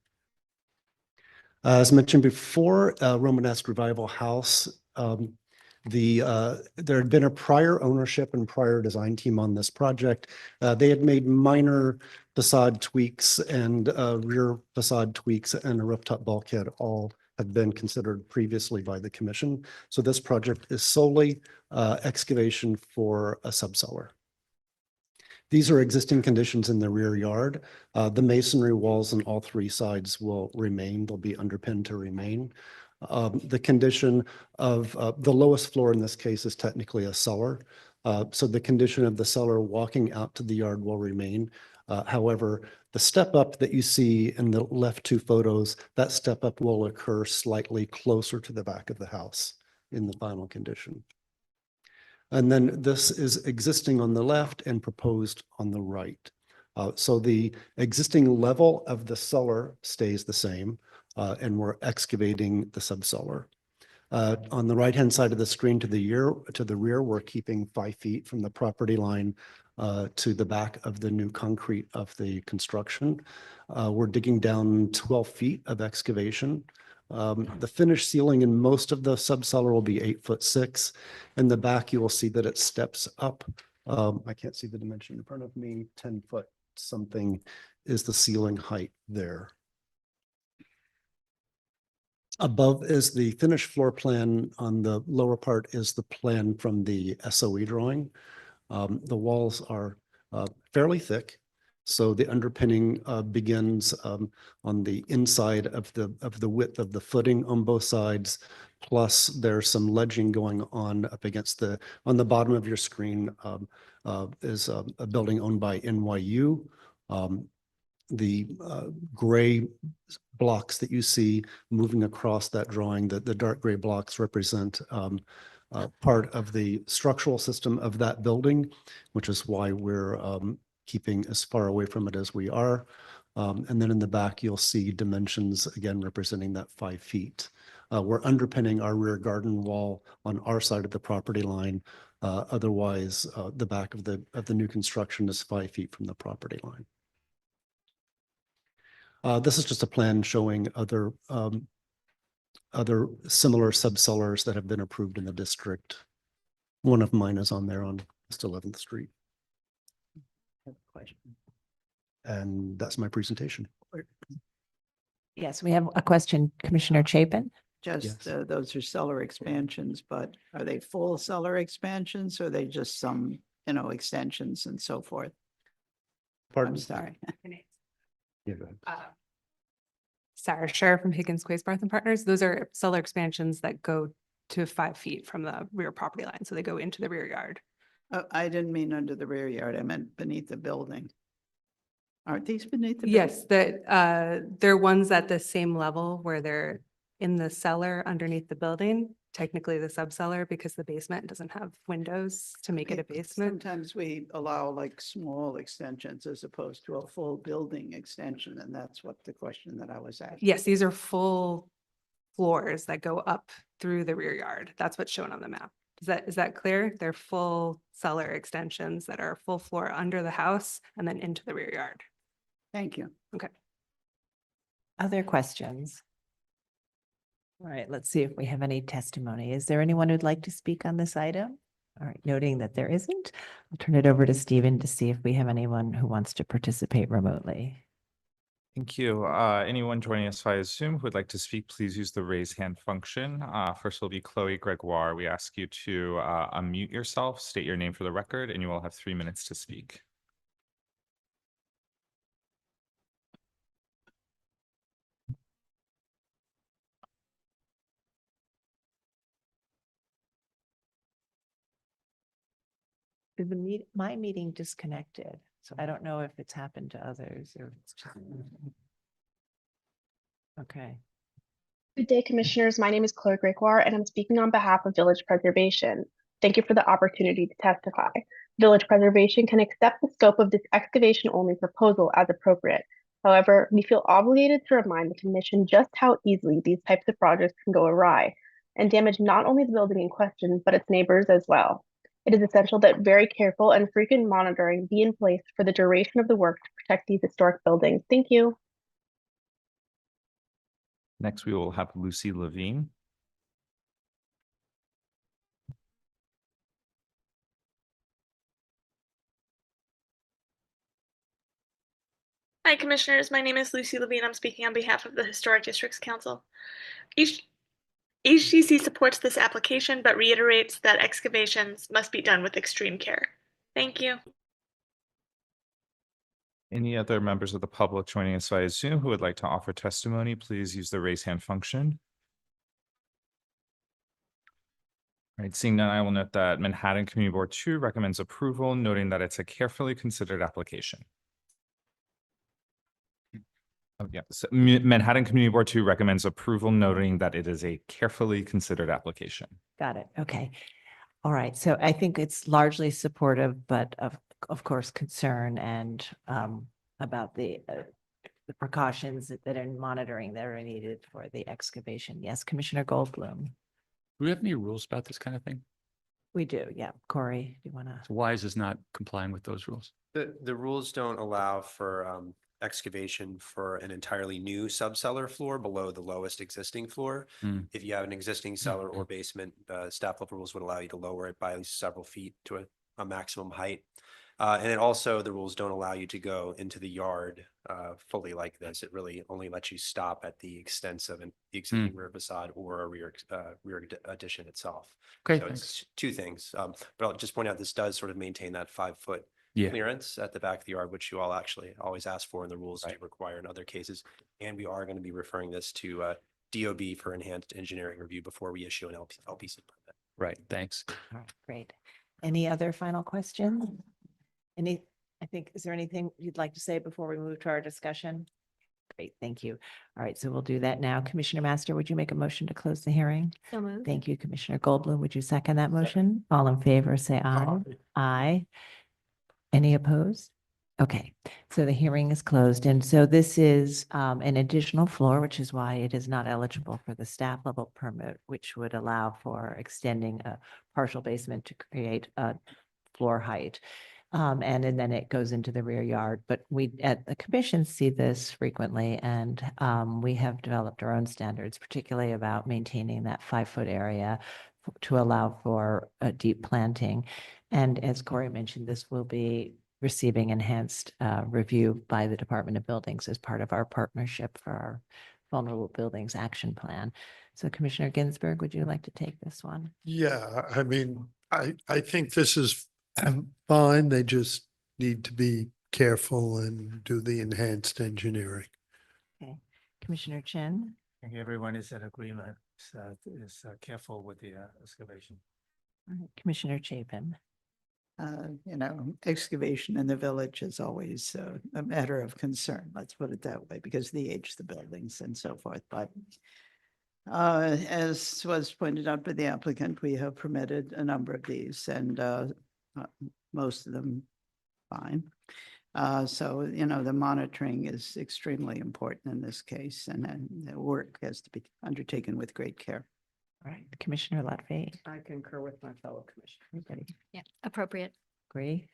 As mentioned before, Romanesque Revival House, there had been a prior ownership and prior design team on this project. They had made minor facade tweaks and rear facade tweaks, and a rooftop bulkhead all have been considered previously by the commission. So this project is solely excavation for a subcellar. These are existing conditions in the rear yard. The masonry walls on all 3 sides will remain. They'll be underpinned to remain. The condition of the lowest floor in this case is technically a cellar. So the condition of the cellar walking out to the yard will remain. However, the step up that you see in the left 2 photos, that step up will occur slightly closer to the back of the house in the final condition. And then this is existing on the left and proposed on the right. So the existing level of the cellar stays the same, and we're excavating the subcellar. On the right-hand side of the screen to the rear, we're keeping 5 feet from the property line to the back of the new concrete of the construction. We're digging down 12 feet of excavation. The finished ceiling in most of the subcellar will be 8'6". In the back, you will see that it steps up. I can't see the dimension in front of me, 10 foot something is the ceiling height there. Above is the finished floor plan. On the lower part is the plan from the SOE drawing. The walls are fairly thick. So the underpinning begins on the inside of the width of the footing on both sides. Plus there's some ledging going on up against on the bottom of your screen is a building owned by NYU. The gray blocks that you see moving across that drawing, the dark gray blocks represent part of the structural system of that building, which is why we're keeping as far away from it as we are. And then in the back, you'll see dimensions again representing that 5 feet. We're underpinning our rear garden wall on our side of the property line. Otherwise, the back of the new construction is 5 feet from the property line. This is just a plan showing other similar subcellars that have been approved in the district. One of mine is on there on East 11th Street. And that's my presentation. Yes, we have a question, Commissioner Chapin. Just those are cellar expansions, but are they full cellar expansions or are they just some, extensions and so forth? Pardon? I'm sorry. Yeah, go ahead. Sarah Scher from Higgins Quaysbarth and Partners. Those are cellar expansions that go to 5 feet from the rear property line. So they go into the rear yard. Oh, I didn't mean under the rear yard. I meant beneath the building. Aren't these beneath the? Yes, they're ones at the same level where they're in the cellar underneath the building, technically the subcellar, because the basement doesn't have windows to make it a basement. Sometimes we allow like small extensions as opposed to a full building extension. And that's what the question that I was asking. Yes, these are full floors that go up through the rear yard. That's what's shown on the map. Is that clear? They're full cellar extensions that are full floor under the house and then into the rear yard. Thank you. Okay. Other questions? All right, let's see if we have any testimony. Is there anyone who'd like to speak on this item? All right, noting that there isn't, I'll turn it over to Stephen to see if we have anyone who wants to participate remotely. Thank you. Anyone joining us via Zoom who would like to speak, please use the raise hand function. First will be Chloe Gregoire. We ask you to unmute yourself, state your name for the record, and you will have 3 minutes to speak. My meeting disconnected, so I don't know if it's happened to others or if it's just. Okay. Good day, Commissioners. My name is Chloe Gregoire, and I'm speaking on behalf of Village Preservation. Thank you for the opportunity to testify. Village Preservation can accept the scope of this excavation-only proposal as appropriate. However, we feel obligated to remind the Commission just how easily these types of projects can go awry and damage not only the building in question, but its neighbors as well. It is essential that very careful and frequent monitoring be in place for the duration of the work to protect these historic buildings. Thank you. Next, we will have Lucy Levine. Hi, Commissioners. My name is Lucy Levine. I'm speaking on behalf of the Historic Districts Council. HDC supports this application, but reiterates that excavations must be done with extreme care. Thank you. Any other members of the public joining us via Zoom who would like to offer testimony, please use the raise hand function. All right, seeing none, I will note that Manhattan Community Board 2 recommends approval, noting that it's a carefully considered application. Oh, yeah. So Manhattan Community Board 2 recommends approval, noting that it is a carefully considered application. Got it. Okay. All right. So I think it's largely supportive, but of course, concern and about the precautions that are monitoring that are needed for the excavation. Yes, Commissioner Goldblum. Do we have any rules about this kind of thing? We do, yeah. Corey, do you want to? So why is this not complying with those rules? The rules don't allow for excavation for an entirely new subcellar floor below the lowest existing floor. Hmm. If you have an existing cellar or basement, staff level rules would allow you to lower it by at least several feet to a maximum height. And then also the rules don't allow you to go into the yard fully like this. It really only lets you stop at the extent of the existing rear facade or a rear addition itself. Okay, So it's two things. But I'll just point out this does sort of maintain that 5-foot Yeah. clearance at the back of the yard, which you all actually always ask for, and the rules do require in other cases. And we are going to be referring this to DOB for enhanced engineering review before we issue an LPC permit. Right, thanks. All right, great. Any other final questions? Is there anything you'd like to say before we move to our discussion? Great, thank you. All right, so we'll do that now. Commissioner Master, would you make a motion to close the hearing? So moved. Thank you. Commissioner Goldblum, would you second that motion? All in favor, say aye. Aye. Any opposed? Okay, so the hearing is closed. And so this is an additional floor, which is why it is not eligible for the staff level permit, which would allow for extending a partial basement to create a floor height. And then it goes into the rear yard, but we at the commission see this frequently, and we have developed our own standards, particularly about maintaining that 5-foot area to allow for a deep planting. And as Corey mentioned, this will be receiving enhanced review by the Department of Buildings as part of our partnership for our Vulnerable Buildings Action Plan. So Commissioner Ginsburg, would you like to take this one? Yeah, I mean, I think this is fine. They just need to be careful and do the enhanced engineering. Okay, Commissioner Chen? I think everyone is in agreement, is careful with the excavation. All right, Commissioner Chapin? Excavation in the village is always a matter of concern, let's put it that way, because of the age of the buildings and so forth. But as was pointed out by the applicant, we have permitted a number of these, and most of them fine. So, the monitoring is extremely important in this case, and then the work has to be undertaken with great care. All right, Commissioner Lutfi? I concur with my fellow commissioners. Yeah, appropriate. Agree?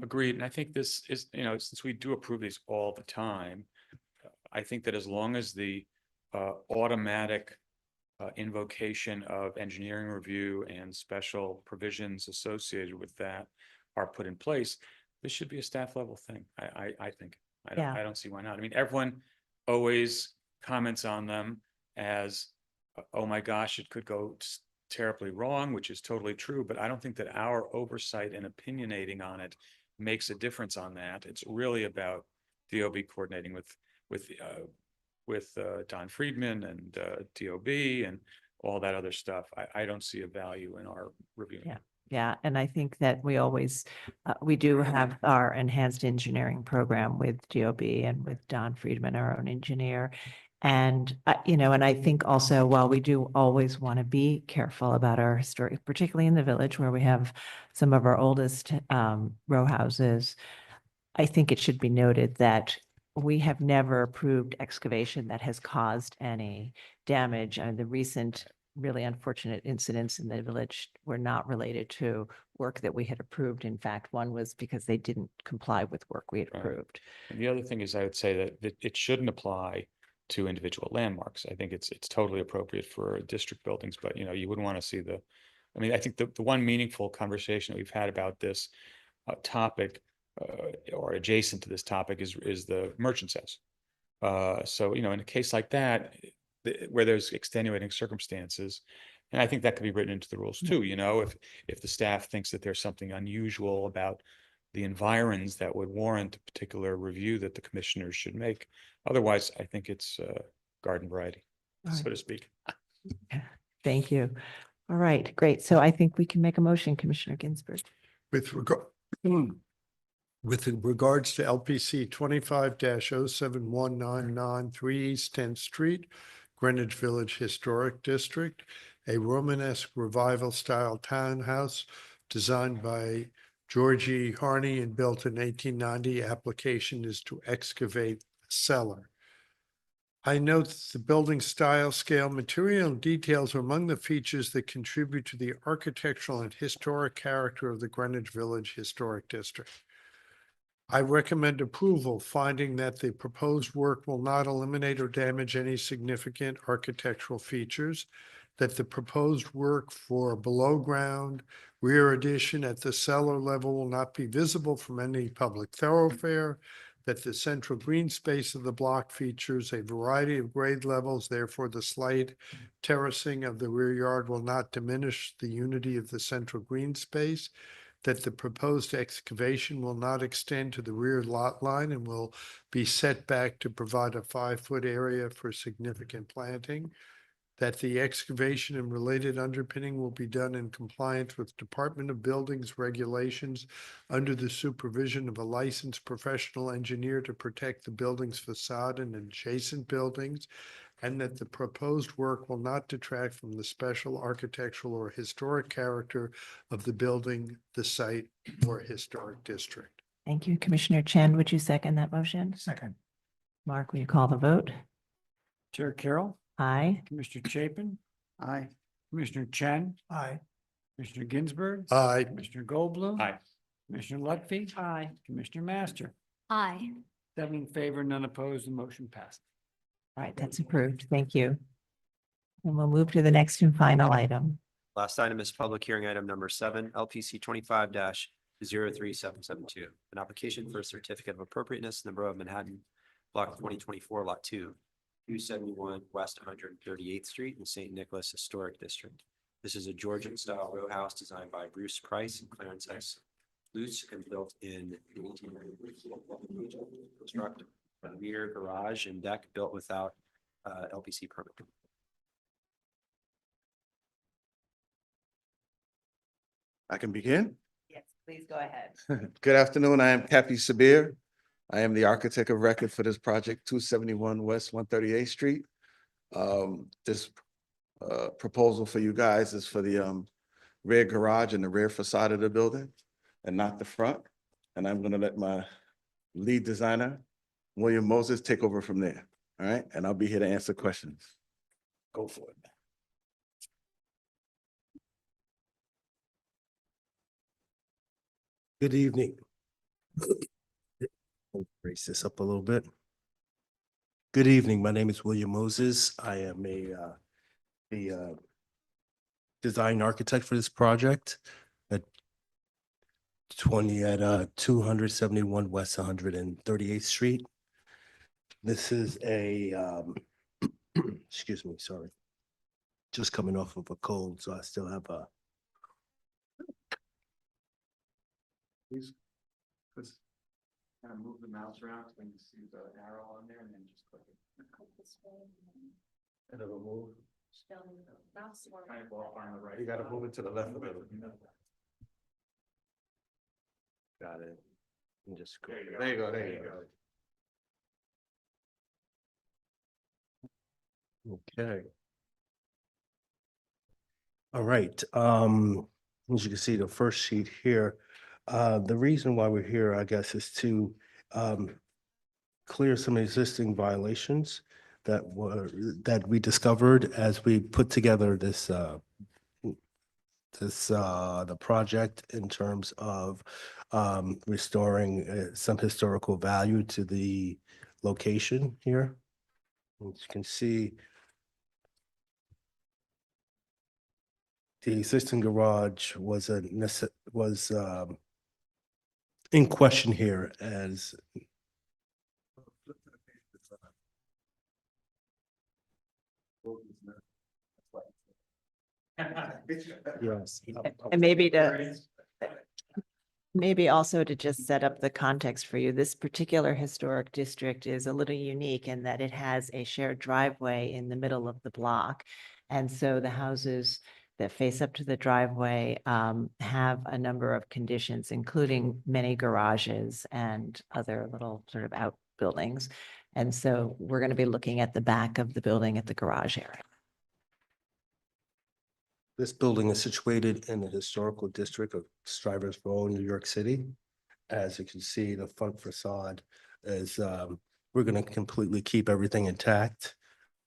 Agreed. And I think this is, since we do approve these all the time, I think that as long as the automatic invocation of engineering review and special provisions associated with that are put in place, this should be a staff level thing. I think. I don't see why not. I mean, everyone always comments on them as, oh my gosh, it could go terribly wrong, which is totally true. But I don't think that our oversight and opinionating on it makes a difference on that. It's really about DOB coordinating with Don Friedman and DOB and all that other stuff. I don't see a value in our review. Yeah, and I think that we always, we do have our enhanced engineering program with DOB and with Don Friedman, our own engineer. And, and I think also, while we do always want to be careful about our historic, particularly in the village where we have some of our oldest row houses, I think it should be noted that we have never approved excavation that has caused any damage. And the recent really unfortunate incidents in the village were not related to work that we had approved. In fact, one was because they didn't comply with work we had approved. And the other thing is, I would say that it shouldn't apply to individual landmarks. I think it's totally appropriate for district buildings, but you wouldn't want to see I think the one meaningful conversation that we've had about this topic or adjacent to this topic is the merchant's house. So, in a case like that, where there's extenuating circumstances, and I think that could be written into the rules too, if the staff thinks that there's something unusual about the environs that would warrant a particular review that the commissioners should make. Otherwise, I think it's garden variety, so to speak. Thank you. All right, great. So I think we can make a motion, Commissioner Ginsburg. With regards to LPC 25-07199 East 10th Street, Greenwich Village Historic District, a Romanesque revival style townhouse designed by Georgie Harney and built in 1890. Application is to excavate a cellar. I note that the building style, scale, material, and details are among the features that contribute to the architectural and historic character of the Greenwich Village Historic District. I recommend approval, finding that the proposed work will not eliminate or damage any significant architectural features, that the proposed work for below-ground rear addition at the cellar level will not be visible from any public thoroughfare, that the central green space of the block features a variety of grade levels, therefore the slight terracing of the rear yard will not diminish the unity of the central green space, that the proposed excavation will not extend to the rear lot line and will be set back to provide a 5-foot area for significant planting, that the excavation and related underpinning will be done in compliance with Department of Buildings regulations under the supervision of a licensed professional engineer to protect the building's facade and adjacent buildings, and that the proposed work will not detract from the special architectural or historic character of the building, the site, or historic district. Thank you. Commissioner Chen, would you second that motion? Second. Mark, will you call the vote? Chair Carroll, Aye. Commissioner Chapin, Aye. Commissioner Chen, Aye. Commissioner Ginsburg. Aye. Commissioner Goldblum. Aye. Commissioner Lutfi. Aye. Commissioner Master. Aye. 7 in favor, none opposed, the motion passes. All right, that's approved. Thank you. And we'll move to the next and final item. Last item is public hearing item number 7, LPC 25-03772. An application for a certificate of appropriateness in the Borough of Manhattan, block 2024, lot 2, 271 West 138th Street in St. Nicholas Historic District. This is a Georgian-style row house designed by Bruce Price and Clarence S. Luce and built in 1800s. Construct a rear garage and deck built without LPC permit. I can begin. Yes, please go ahead. Good afternoon. I am Kathy Sabir. I am the architect of record for this project, 271 West 138th Street. This proposal for you guys is for the rear garage and the rear facade of the building and not the front. And I'm going to let my lead designer, William Moses, take over from there. All right. And I'll be here to answer questions. Go for it. Good evening. Raise this up a little bit. Good evening. My name is William Moses. I am the design architect for this project at 271 West 138th Street. This is a excuse me, sorry. Just coming off of a cold, so I still have a Please, kind of move the mouse around so you see the arrow on there and then just click it. and it'll move. Kind of off on the right. You got to move it to the left a little. Got it. And just go. There you go, there you go. Okay. All right, as you can see, the first sheet here, the reason why we're here, I guess, is to clear some existing violations that we discovered as we put together the project in terms of restoring some historical value to the location here. As you can see, the existing garage was in question here as yes. And maybe also to just set up the context for you, this particular historic district is a little unique in that it has a shared driveway in the middle of the block. And so the houses that face up to the driveway have a number of conditions, including many garages and other little sort of outbuildings. And so we're going to be looking at the back of the building at the garage area. This building is situated in the historical district of Stivers Row, New York City. As you can see, the front facade is we're gonna completely keep everything intact.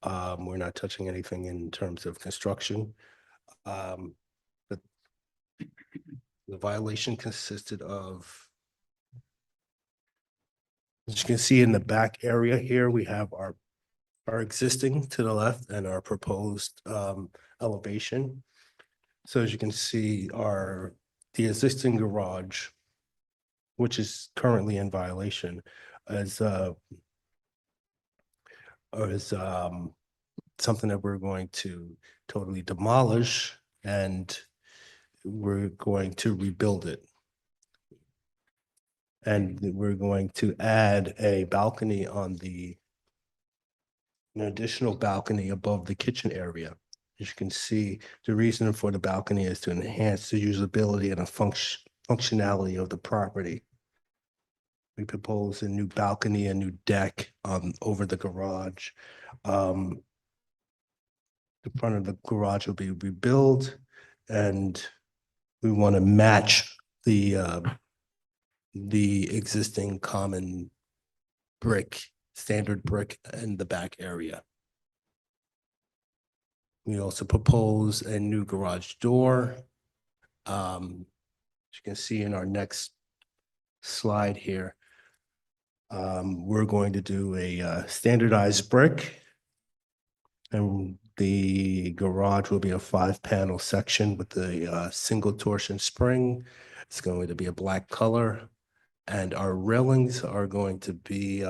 We're not touching anything in terms of construction. Um, the the violation consisted of, as you can see in the back area here, we have our existing to the left and our proposed elevation. So as you can see, the existing garage, which is currently in violation, is something that we're going to totally demolish, and we're going to rebuild it. And we're going to add a balcony an additional balcony above the kitchen area. As you can see, the reason for the balcony is to enhance the usability and functionality of the property. We propose a new balcony, a new deck over the garage. The front of the garage will be rebuilt, and we want to match the existing common standard brick in the back area. We also propose a new garage door. As you can see in our next slide here, we're going to do a standardized brick, and the garage will be a 5-panel section with a single torsion spring. It's going to be a black color, and our railings are going to be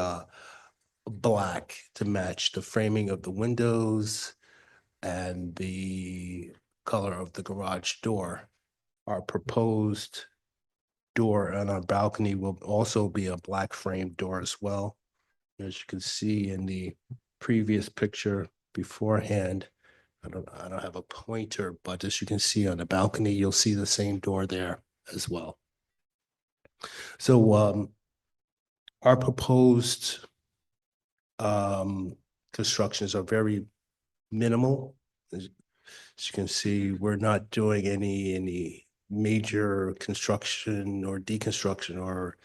black to match the framing of the windows and the color of the garage door. Our proposed door on our balcony will also be a black frame door as well. As you can see in the previous picture beforehand, I don't have a pointer, but as you can see on the balcony, you'll see the same door there as well. So our proposed constructions are very minimal. As you can see, we're not doing any major construction or deconstruction or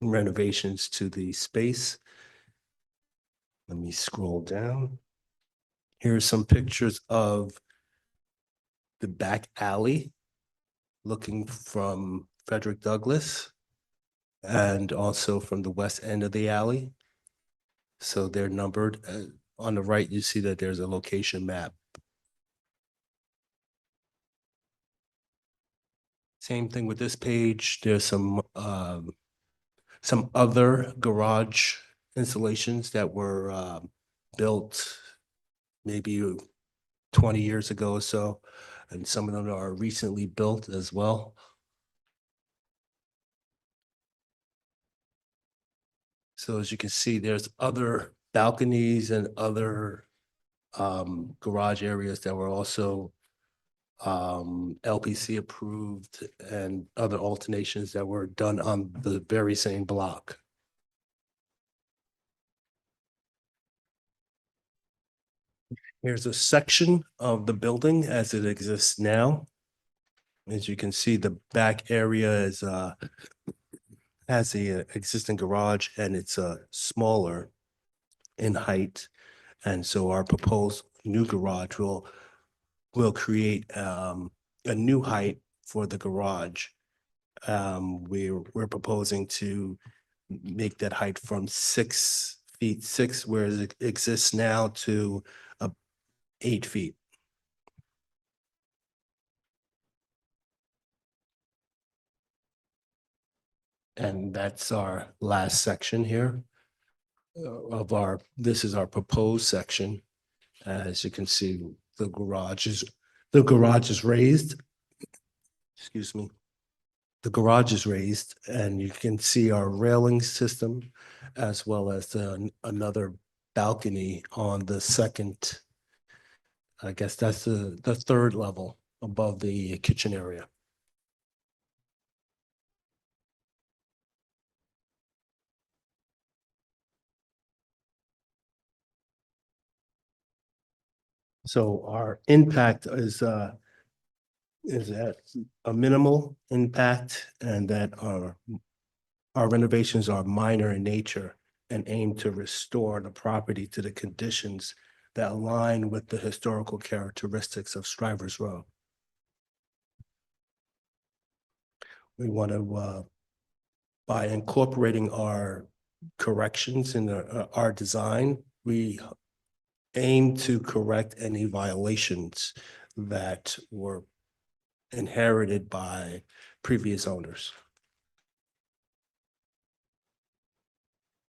renovations to the space. Let me scroll down. Here's some pictures of the back alley looking from Frederick Douglass and also from the west end of the alley. So they're numbered. On the right, you see that there's a location map. Same thing with this page. There's some other garage installations that were built maybe 20 years ago or so, and some of them are recently built as well. So as you can see, there's other balconies and other garage areas that were also LPC approved, and other alternations that were done on the very same block. Here's a section of the building as it exists now. As you can see, the back area has the existing garage, and it's smaller in height. And so our proposed new garage will create a new height for the garage. We're proposing to make that height from 6 feet 6, whereas it exists now, to 8 feet. And that's our last section here this is our proposed section. As you can see, the garage is raised. Excuse me. The garage is raised, and you can see our railing system, as well as another balcony on the second. I guess that's the third level above the kitchen area. So our impact is at a minimal impact, and that our Our renovations are minor in nature and aim to restore the property to the conditions that align with the historical characteristics of Strivers Row. We want to, by incorporating our corrections in our design, we aim to correct any violations that were inherited by previous owners.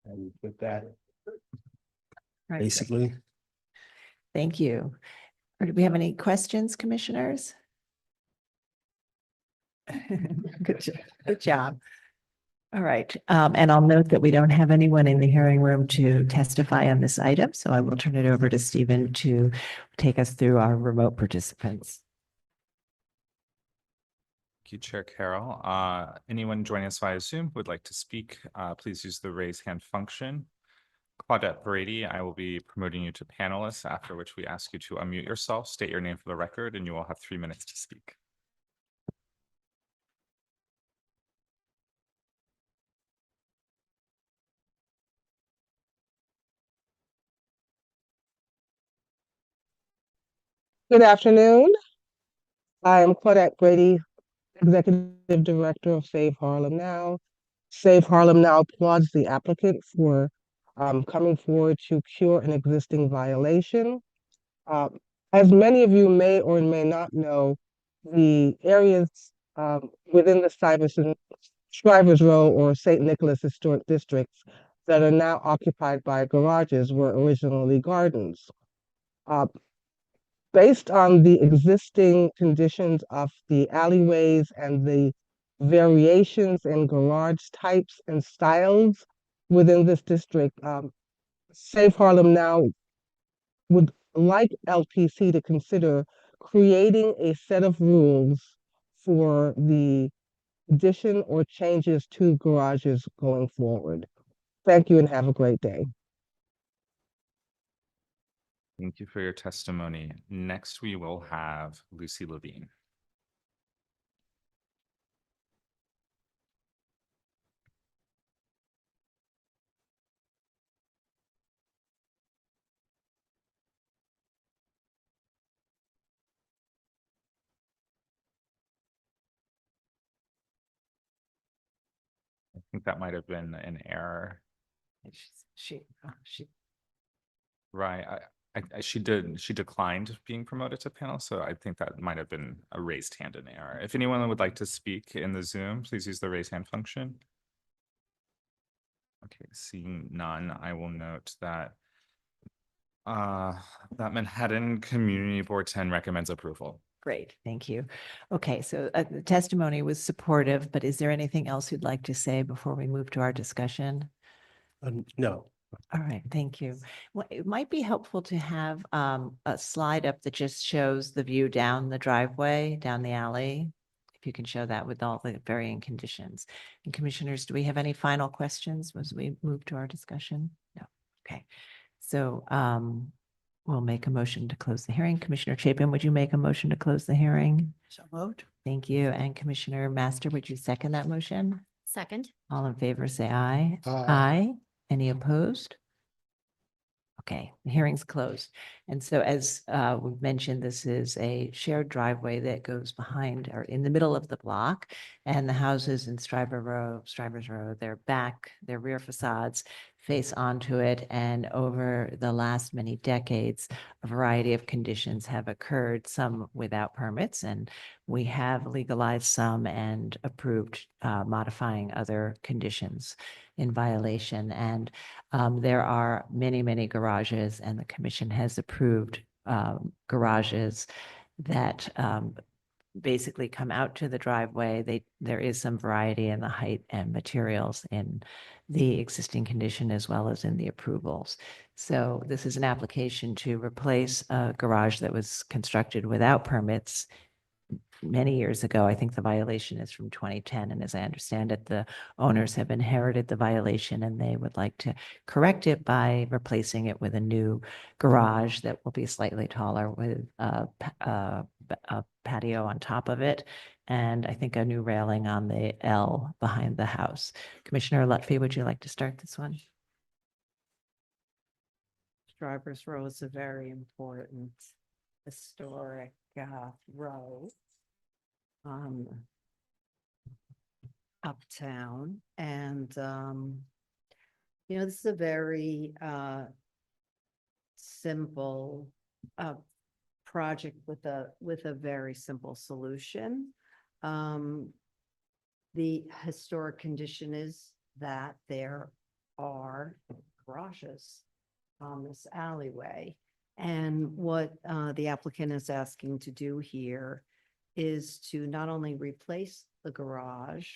And with that, Right. basically, Thank you. Or do we have any questions, commissioners? Good job. Good job. All right. And I'll note that we don't have anyone in the hearing room to testify on this item, so I will turn it over to Stephen to take us through our remote participants. Thank you, Chair Carroll. Anyone joining us via Zoom who would like to speak, please use the raise hand function. Claudette Brady, I will be promoting you to panelist, after which we ask you to unmute yourself, state your name for the record, and you will have 3 minutes to speak. Good afternoon. I am Claudette Brady, Executive Director of Save Harlem Now. Save Harlem Now applauds the applicant for coming forward to cure an existing violation. As many of you may or may not know, the areas within the Strivers Row or St. Nicholas Historic Districts that are now occupied by garages were originally gardens. Based on the existing conditions of the alleyways and the variations in garage types and styles within this district, Save Harlem Now would like LPC to consider creating a set of rules for the addition or changes to garages going forward. Thank you and have a great day. Thank you for your testimony. Next, we will have Lucy Levine. I think that might have been an error. She Right. She declined being promoted to panel, so I think that might have been a raised hand in error. If anyone would like to speak in the Zoom, please use the raise hand function. Okay, seeing none, I will note that that Manhattan Community Board 10 recommends approval. Great, thank you. Okay, so the testimony was supportive, but is there anything else you'd like to say before we move to our discussion? no. All right, thank you. Well, it might be helpful to have a slide up that just shows the view down the driveway, down the alley. If you can show that with all the varying conditions. And commissioners, do we have any final questions as we move to our discussion? No. Okay. So we'll make a motion to close the hearing. Commissioner Chapin, would you make a motion to close the hearing? So moved. Thank you. And Commissioner Master, would you second that motion? Second. All in favor, say aye. Aye. Aye. Any opposed? Okay, the hearing's closed. And so as we've mentioned, this is a shared driveway that goes behind or in the middle of the block. And the houses in Strivers Row, their rear facades face onto it. And over the last many decades, a variety of conditions have occurred, some without permits. And we have legalized some and approved modifying other conditions in violation. And there are many, many garages, and the commission has approved garages that basically come out to the driveway. There is some variety in the height and materials in the existing condition as well as in the approvals. So this is an application to replace a garage that was constructed without permits many years ago. I think the violation is from 2010. And as I understand it, the owners have inherited the violation and they would like to correct it by replacing it with a new garage that will be slightly taller with a patio on top of it and I think a new railing on the L behind the house. Commissioner Lutfi, would you like to start this one? Driver's Row is a very important historic row uptown. And, this is a very simple project with a very simple solution. The historic condition is that there are garages on this alleyway. And what the applicant is asking to do here is to not only replace the garage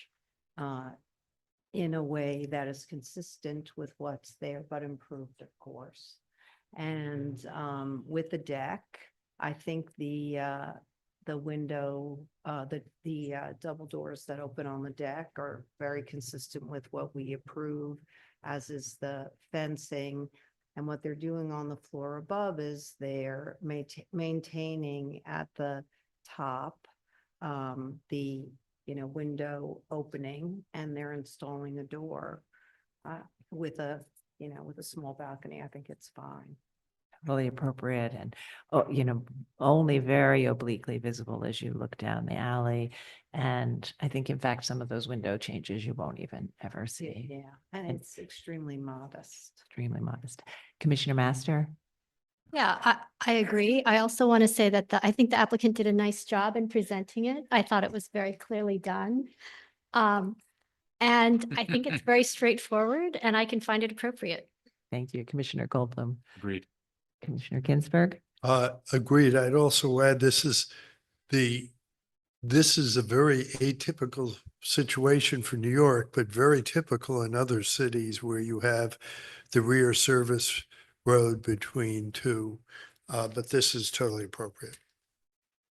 in a way that is consistent with what's there, but improved, of course. And with the deck, I think the window, the double doors that open on the deck are very consistent with what we approve, as is the fencing. And what they're doing on the floor above is they're maintaining at the top the window opening, and they're installing a door with a small balcony. I think it's fine. Totally appropriate and, only very obliquely visible as you look down the alley. And I think, in fact, some of those window changes you won't even ever see. Yeah, and it's extremely modest. Extremely modest. Commissioner Master? Yeah, I agree. I also want to say that I think the applicant did a nice job in presenting it. I thought it was very clearly done. And I think it's very straightforward, and I can find it appropriate. Thank you. Commissioner Goldblum. Agreed. Commissioner Ginsburg? Agreed. I'd also add, this is a very atypical situation for New York, but very typical in other cities where you have the rear service road between two. But this is totally appropriate.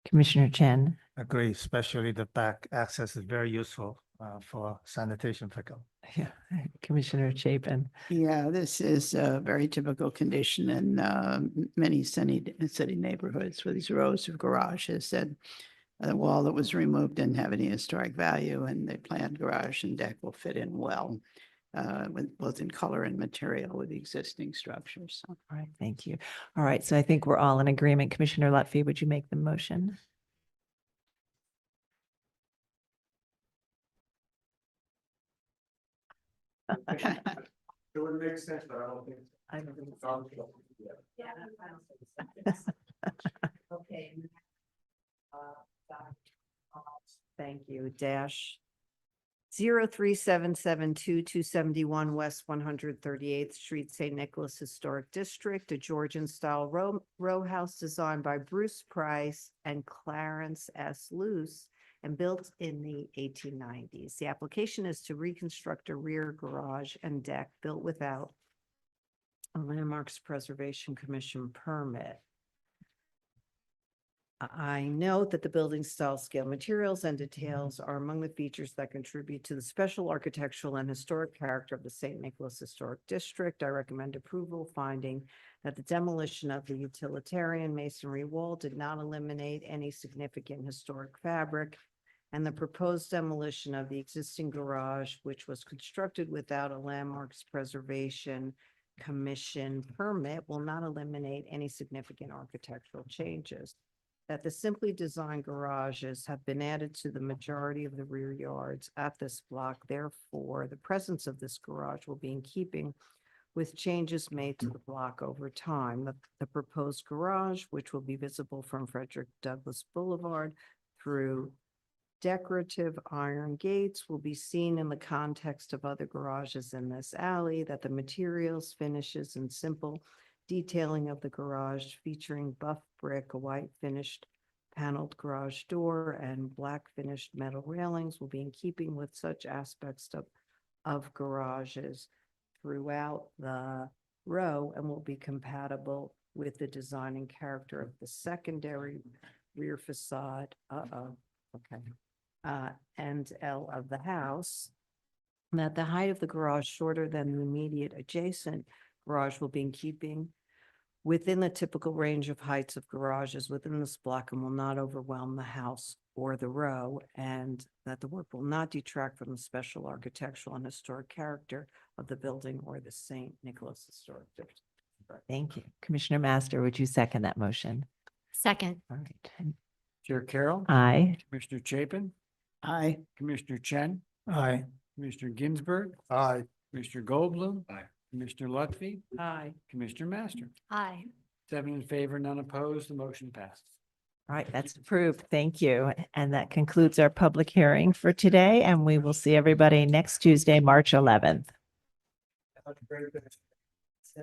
Commissioner Chen? Agree, especially the back access is very useful for sanitation pickup. Yeah. Commissioner Chapin? Yeah, this is a very typical condition in many city neighborhoods where these rows of garages that the wall that was removed didn't have any historic value, and the planned garage and deck will fit in well, both in color and material with the existing structures. So. All right, thank you. All right, so I think we're all in agreement. Commissioner Lutfi, would you make the motion? It would make sense, but I don't think. I don't think Okay. Thank you. Dash 03772-271 West 138th Street, St. Nicholas Historic District, a Georgian-style row house designed by Bruce Price and Clarence S. Luce and built in the 1890s. The application is to reconstruct a rear garage and deck built without a Landmarks Preservation Commission permit. I note that the building style, scale, materials, and details are among the features that contribute to the special architectural and historic character of the St. Nicholas Historic District. I recommend approval, finding that the demolition of the utilitarian masonry wall did not eliminate any significant historic fabric, and the proposed demolition of the existing garage, which was constructed without a Landmarks Preservation Commission permit, will not eliminate any significant architectural changes. That the simply designed garages have been added to the majority of the rear yards at this block. Therefore, the presence of this garage will be in keeping with changes made to the block over time. The proposed garage, which will be visible from Frederick Douglass Boulevard through decorative iron gates, will be seen in the context of other garages in this alley. That the materials, finishes, and simple detailing of the garage, featuring buff brick, a white finished paneled garage door, and black finished metal railings, will be in keeping with such aspects of garages throughout the row, and will be compatible with the design and character of the secondary rear facade, and L of the house. That the height of the garage shorter than the immediate adjacent garage will be in keeping within the typical range of heights of garages within this block and will not overwhelm the house or the row, and that the work will not detract from the special architectural and historic character of the building or the St. Nicholas Historic District. Thank you. Commissioner Master, would you second that motion? Second. All right. Chair Carroll. Aye. Commissioner Chapin, Aye. Commissioner Chen, Aye. Commissioner Ginsburg, Aye. Commissioner Goldblum. Commissioner Lutfi, Aye. Commissioner Master. Aye. 7 in favor, none opposed, the motion passes. All right, that's approved. Thank you. And that concludes our public hearing for today, and we will see everybody next Tuesday, March 11th. Have a great day.